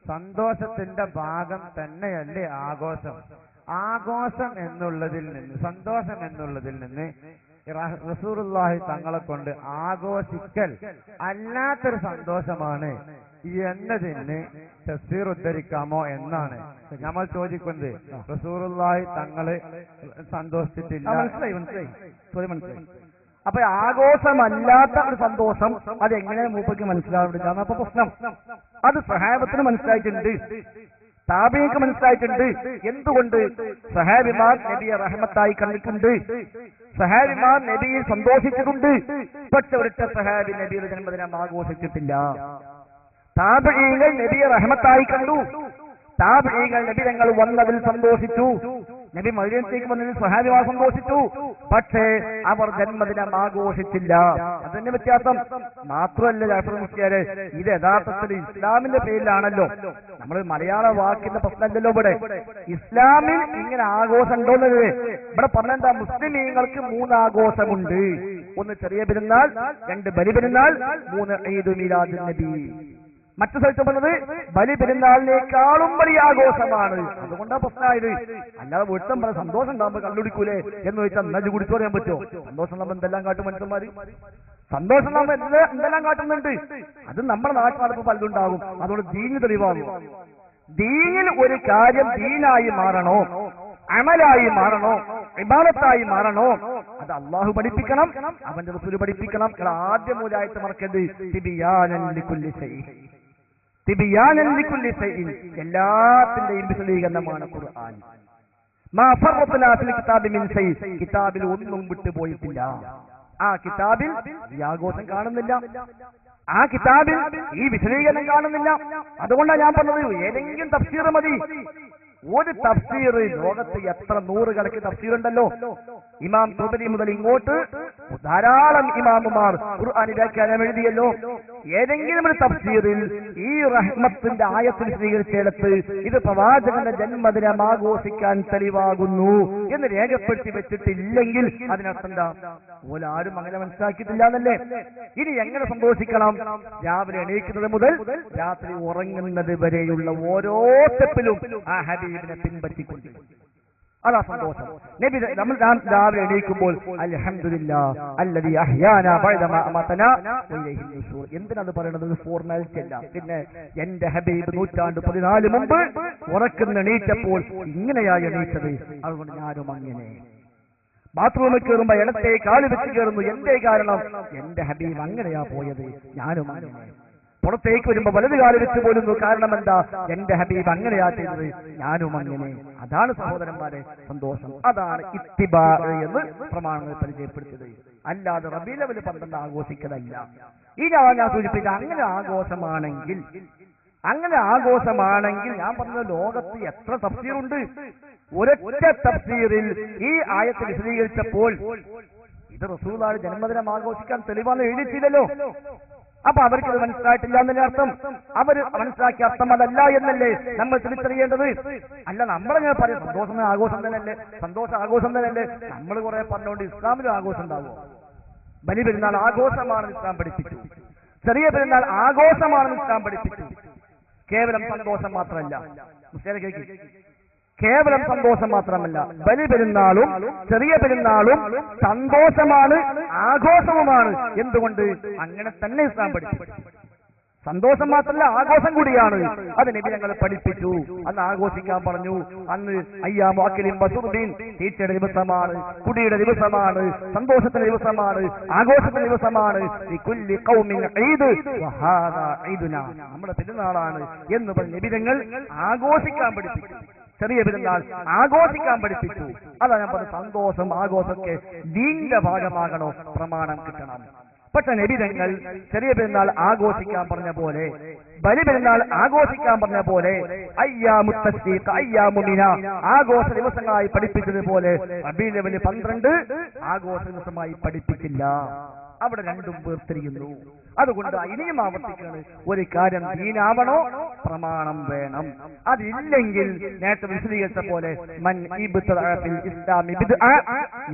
സന്തോഷത്തിന്റെ ഭാഗം തന്നെയല്ലേ ആഘോഷം? ആഘോഷം എന്നുള്ളതിൽ നിന്ന്, സന്തോഷം എന്നുള്ളതിൽ നിന്ന് റസൂലുള്ളാഹി തങ്ങളെ കൊണ്ട് ആഘോഷിക്കൽ അല്ലാത്തൊരു സന്തോഷമാണ് എന്നതിന് തഫ്സീർ ഉദ്ധരിക്കാമോ എന്നാണ് നമ്മൾ ചോദിക്കുന്നത്. റസൂലുള്ളാഹി തങ്ങള് സന്തോഷിച്ചിട്ടില്ല. മനസ്സിലായി. അപ്പൊ ആഘോഷമല്ലാത്ത ഒരു സന്തോഷം അതെങ്ങനെ മൂപ്പർക്ക് മനസ്സിലാവില്ല? അപ്പൊ പ്രശ്നം അത് സഹാബത്തിന് മനസ്സിലായിട്ടുണ്ട്, താബീക്ക് മനസ്സിലായിട്ടുണ്ട്. എന്തുകൊണ്ട്? സഹാബിമാർ നബിയെ റഹ്മത്തായി കണ്ടിട്ടുണ്ട്, സഹാബിമാർ നബിയിൽ സന്തോഷിച്ചിട്ടുണ്ട്. പക്ഷെ ഒരൊറ്റ സഹാബി നബിയുടെ ജന്മദിനം ആഘോഷിച്ചിട്ടില്ല. താബഈകൾ നബിയെ റഹ്മത്തായി കണ്ടു, താബഈകൾ നബി തങ്ങൾ വന്നതിൽ സന്തോഷിച്ചു. നബി മദീനത്തേക്ക് വന്നതിൽ സ്വഹാബിമാർ സന്തോഷിച്ചു, പക്ഷേ അവർ ജന്മദിനം ആഘോഷിച്ചില്ല. അതിന്റെ വ്യത്യാസം മാത്രമല്ല ജാഫർ മുസ്ലിയാരെ, ഇത് യഥാർത്ഥത്തിൽ ഇസ്ലാമിന്റെ പേരിലാണല്ലോ. നമ്മൾ മലയാള വാക്കിന്റെ പ്രശ്നമല്ലല്ലോ ഇവിടെ. ഇസ്ലാമിൽ ഇങ്ങനെ ആഘോഷം ഉണ്ടോന്നത് ഇവിടെ പറഞ്ഞെന്താ, മുസ്ലിമീങ്ങൾക്ക് 3 ആഘോഷമുണ്ട്. 1 ചെറിയ പെരുന്നാൾ, 2 ബലി പെരുന്നാൾ, 3 ഈദ് മിലാദുൻ നബി. മറ്റു സ്ഥലത്ത് പറഞ്ഞത് ബലി പെരുന്നാളിനേക്കാളും വലിയ ആഘോഷമാണ്. അതുകൊണ്ടാണ് പ്രശ്നമായത്. അല്ലാതെ വീട്ടം പറഞ്ഞ സന്തോഷം ഉണ്ടാകുമ്പോൾ കണ്ടുപിടിക്കൂലേ എന്ന് ചോദിച്ചാൽ നജ് കുടിച്ചു പറയാൻ പറ്റുമോ? സന്തോഷം നമ്മൾ എന്തെല്ലാം കാട്ടും മനുഷ്യന്മാര്, സന്തോഷം നമ്മൾ എന്തെല്ലാം കാട്ടുന്നുണ്ട്. അത് നമ്മുടെ നാട്ടിൽ നടക്കുമ്പോൾ പലതുണ്ടാകും. അതുകൊണ്ട് ദീന് തെളിവാകും. ദീനിൽ ഒരു കാര്യം ദീനായി മാറണോ, അമലായി മാറണോ, ഇബാദത്തായി മാറണോ, അത് അള്ളാഹു പഠിപ്പിക്കണം, അവന്റെ റസൂൽ പഠിപ്പിക്കണം. ആദ്യം മൂലമായിട്ട് മറക്കരുത് തിബിയാനൻ ലികുല്ലി ശൈഇൻ. തിബിയാനൻ ലികുല്ലി ശൈഇൻ, എല്ലാത്തിന്റെയും വിശദീകരണമാണ് ഖുർആൻ. മാ ഫറത്നാ ഫിൽ കിതാബി മിൻ ശൈഇ, കിതാബിൽ ഒന്നും വിട്ടുപോയിട്ടില്ല. ആ കിതാബിൽ ഈ ആഘോഷം കാണുന്നില്ല, ആ കിതാബിൽ ഈ വിശദീകരണം കാണുന്നില്ല. അതുകൊണ്ടാണ് ഞാൻ പറഞ്ഞത് ഏതെങ്കിലും തഫ്സീർ മതി. ഒരു തഫ്സീർ ലോകത്ത് എത്ര 100 കണക്ക് തഫ്സീർ ഉണ്ടല്ലോ. ഇമാം തുബരി മുതൽ ഇങ്ങോട്ട് ധാരാളം ഇമാമുമാർ ഖുർആൻ വ്യാഖ്യാനം എഴുതിയല്ലോ. ഏതെങ്കിലും ഒരു തഫ്സീറിൽ ഈ റഹ്മത്തിന്റെ ആയത്തിൽ സ്വീകരിച്ചെടുത്ത് ഇത് പ്രവാചകന്റെ ജന്മദിനം ആഘോഷിക്കാൻ തെളിവാകുന്നു എന്ന് രേഖപ്പെടുത്തി വെച്ചിട്ടില്ലെങ്കിൽ അതിനർത്ഥം എന്താ? ഓലാരും അങ്ങനെ മനസ്സിലാക്കിയിട്ടില്ല എന്നല്ലേ. ഇനി എങ്ങനെ സന്തോഷിക്കണം? രാവിലെ എണീക്കുന്നത് മുതൽ രാത്രി ഉറങ്ങുന്നത് വരെയുള്ള ഓരോ സ്റ്റെപ്പിലും ആ ഹബീബിനെ പിൻപറ്റിക്കൊണ്ട്, അതാ സന്തോഷം. നബി നമ്മൾ രാവിലെ എണീക്കുമ്പോൾ അൽഹംദുലില്ലാഹ് അല്ലദീ അഹ്യാനാ ബഅദമാ അമാതനാ വഇലൈഹിൻ നുശൂർ. എന്തിനാണ് പറയുന്നത്? ഫോർമാലിറ്റി അല്ല. പിന്നെ എന്റെ ഹബീബ് 14 മുമ്പ് ഉറക്കുന്ന എണീറ്റപ്പോൾ ഇങ്ങനെയായി എണീറ്റത്, അതുകൊണ്ട് ഞാനും അങ്ങനെ. ബാത്റൂമിൽ കയറുമ്പോ ഇടത്തെ കാല് വെച്ച് കയറുന്നു, എന്തേ കാരണം? എന്റെ ഹബീബ് അങ്ങനെയാ പോയത്, ഞാനും അങ്ങനെ. പുറത്തേക്ക് വരുമ്പോ വലത് കാല് വെച്ച് പോരുന്നു, കാരണം എന്താ? എന്റെ ഹബീബ് അങ്ങനെയാ ചെയ്തത്, ഞാനും അങ്ങനെ. അതാണ് സഹോദരന്മാരെ സന്തോഷം. അതാണ് ഇത്തിബാ എന്ന് പ്രമാണങ്ങൾ പരിചയപ്പെടുത്തിയത്. അല്ലാതെ റബീഉൽ അവ്വൽ 12 ആഘോഷിക്കലല്ല. ഈ ഞാൻ സൂചിപ്പിച്ച അങ്ങനെ ആഘോഷമാണെങ്കിൽ ഞാൻ പറഞ്ഞ ലോകത്ത് എത്ര തഫ്സീറുണ്ട്. ഒരൊറ്റ തഫ്സീറിൽ ഈ ആയത്ത് വിശദീകരിച്ചപ്പോൾ ഇത് റസൂലുള്ളാഹിയുടെ ജന്മദിനം ആഘോഷിക്കാൻ തെളിവാന്ന് എഴുതിയിട്ടില്ലല്ലോ. അപ്പൊ അവർക്ക് അത് മനസ്സിലായിട്ടില്ല എന്നല്ലേ അർത്ഥം. അവർ മനസ്സിലാക്കിയ അർത്ഥം അതല്ല എന്നല്ലേ നമ്മൾ തിരിച്ചറിയേണ്ടത്. അല്ല നമ്മളെങ്ങനെ പറയും സന്തോഷം ആഘോഷം തന്നെയല്ലേ, സന്തോഷം ആഘോഷം തന്നെയല്ലേ. നമ്മൾ കുറെ പറഞ്ഞുകൊണ്ട് ഇസ്ലാമിലും ആഘോഷം ഉണ്ടാകുമോ? ബലി പെരുന്നാൾ ആഘോഷമാണെന്ന് ഇസ്ലാം പഠിപ്പിച്ചു, ചെറിയ പെരുന്നാൾ ആഘോഷമാണെന്ന് ഇസ്ലാം പഠിപ്പിച്ചു. കേവലം സന്തോഷം മാത്രമല്ല, കേവലം സന്തോഷം മാത്രമല്ല, ബലി പെരുന്നാളും ചെറിയ പെരുന്നാളും സന്തോഷമാണ്, ആഘോഷവുമാണ്. എന്തുകൊണ്ട്? അങ്ങനെ തന്നെ ഇസ്ലാം പഠിപ്പിച്ചു. സന്തോഷം മാത്രമല്ല, ആഘോഷം കൂടിയാണ്. അത് നബി ഞങ്ങൾ പഠിപ്പിച്ചു. അന്ന് ആഘോഷിക്കാൻ പറഞ്ഞു. അന്ന് അയ്യാമു അക്ലിൻ വശുർബിൻ, തീറ്റയുടെ ദിവസമാണ്, കുടിയുടെ ദിവസമാണ്, സന്തോഷത്തിന്റെ ദിവസമാണ്, ആഘോഷത്തിന്റെ ദിവസമാണ്. ലികുല്ലി ഖൗമിൻ ഈദ് വഹാദാ ഈദുനാ, നമ്മുടെ പെരുന്നാളാണ് എന്ന് പറഞ്ഞ് നബി ഞങ്ങൾ ആഘോഷിക്കാൻ പഠിപ്പിച്ചു. ചെറിയ പെരുന്നാൾ ആഘോഷിക്കാൻ പഠിപ്പിച്ചു. അതാ ഞാൻ പറഞ്ഞ സന്തോഷം ആഘോഷമൊക്കെ ദീന്റെ ഭാഗമാകണോ, പ്രമാണം കിട്ടണം. പക്ഷെ നബി തങ്ങൾ ചെറിയ പെരുന്നാൾ ആഘോഷിക്കാൻ പറഞ്ഞ പോലെ, ബലി പെരുന്നാൾ ആഘോഷിക്കാൻ പറഞ്ഞ പോലെ, അയ്യാമു തശ്രീഖ് അയ്യാമു മിനാ ആഘോഷ ദിവസങ്ങളായി പഠിപ്പിച്ചതുപോലെ റബീഉൽ അവ്വൽ 12 ആഘോഷ ദിവസമായി പഠിപ്പിക്കില്ല. അവിടെ രണ്ടും വേർതിരിയുന്നു. അതുകൊണ്ട് ഇനിയും ആവർത്തിക്കുന്നത് ഒരു കാര്യം ദീനാവണോ, പ്രമാണം വേണം. അതില്ലെങ്കിൽ നേരത്തെ വിശദീകരിച്ച പോലെ മൻ ഇബ്തദഅ ഫിൽ ഇസ്ലാമി ബിദ്അ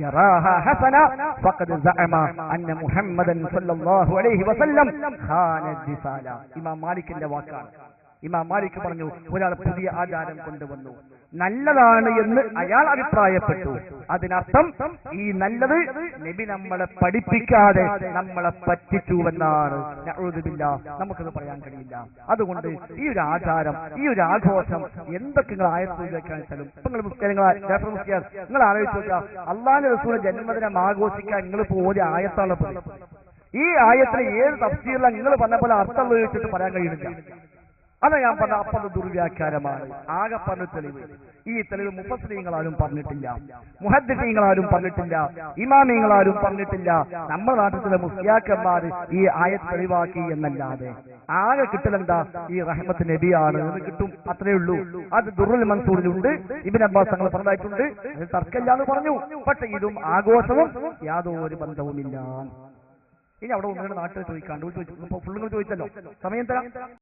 യറാഹാ ഹസന ഫഖദ് സഅമ അന്ന മുഹമ്മദൻ സല്ലല്ലാഹു അലൈഹി വസല്ലം ഖാന ദിസാല. ഇമാം മാലിക്കിന്റെ വാക്കാണ്. ഇമാം മാലിക് പറഞ്ഞു, ഒരാൾ പുതിയ ആചാരം കൊണ്ടുവന്നു, നല്ലതാണ് എന്ന് അയാൾ അഭിപ്രായപ്പെട്ടു. അതിനർത്ഥം ഈ നല്ലത് നബി നമ്മളെ പഠിപ്പിക്കാതെ നമ്മളെ പറ്റിച്ചുവെന്നാണ്. നഊദുബില്ലാഹ്, നമുക്കത് പറയാൻ കഴിയില്ല. അതുകൊണ്ട് ഈ ഒരു ആചാരം, ഈ ഒരു ആഘോഷം എന്തൊക്കെ നിങ്ങൾ ആയത്തിലേക്കാണ് വെച്ചാലും ഇപ്പൊ നിങ്ങൾ നിങ്ങൾ ആലോചിച്ച് നോക്കുക, അള്ളാഹുവിന്റെ റസൂലിന്റെ ജന്മദിനം ആഘോഷിക്കാൻ നിങ്ങളിപ്പോ ഒരു ആയത്താണ് ഈ ആയത്തിന് ഏത് തഫ്സീറിലാണ് നിങ്ങൾ പറഞ്ഞ പോലെ അർത്ഥം ഉപയോഗിച്ചിട്ട് പറയാൻ കഴിയുന്നില്ല. അതാ ഞാൻ പറഞ്ഞ അപ്പത് ദുർവ്യാഖ്യാനമാണ്. ആകെ പറഞ്ഞ തെളിവ് ഈ തെളിവ് മുഫസ്സിരീങ്ങളാരും പറഞ്ഞിട്ടില്ല, മുഹദ്ദിസീങ്ങളാരും പറഞ്ഞിട്ടില്ല, ഇമാമിങ്ങളാരും പറഞ്ഞിട്ടില്ല. നമ്മുടെ നാട്ടിൽ ചില മുസ്ലിയാക്കന്മാർ ഈ ആയത്ത് തെളിവാക്കി എന്നല്ലാതെ ആകെ കിട്ടലെന്താ ഈ റഹ്മത്ത് നബിയാണ് എന്ന് കിട്ടും, അത്രേ ഉള്ളൂ. അത് ദുറുൽ മൻസൂറിലുണ്ട്, ഇബ്നു അബ്ബാസ് തങ്ങൾ പറഞ്ഞതായിട്ടുണ്ട്, അത് തർക്കമില്ലാന്ന് പറഞ്ഞു. പക്ഷെ ഇതും ആഘോഷവും യാതൊരു ബന്ധവുമില്ല. ഇനി അവിടെ ഒന്നുകൂടെ നാട്ടിൽ ചോദിക്കാണ്ട് ഫുള്ളുകൾ ചോദിച്ചല്ലോ, സമയം തരാം.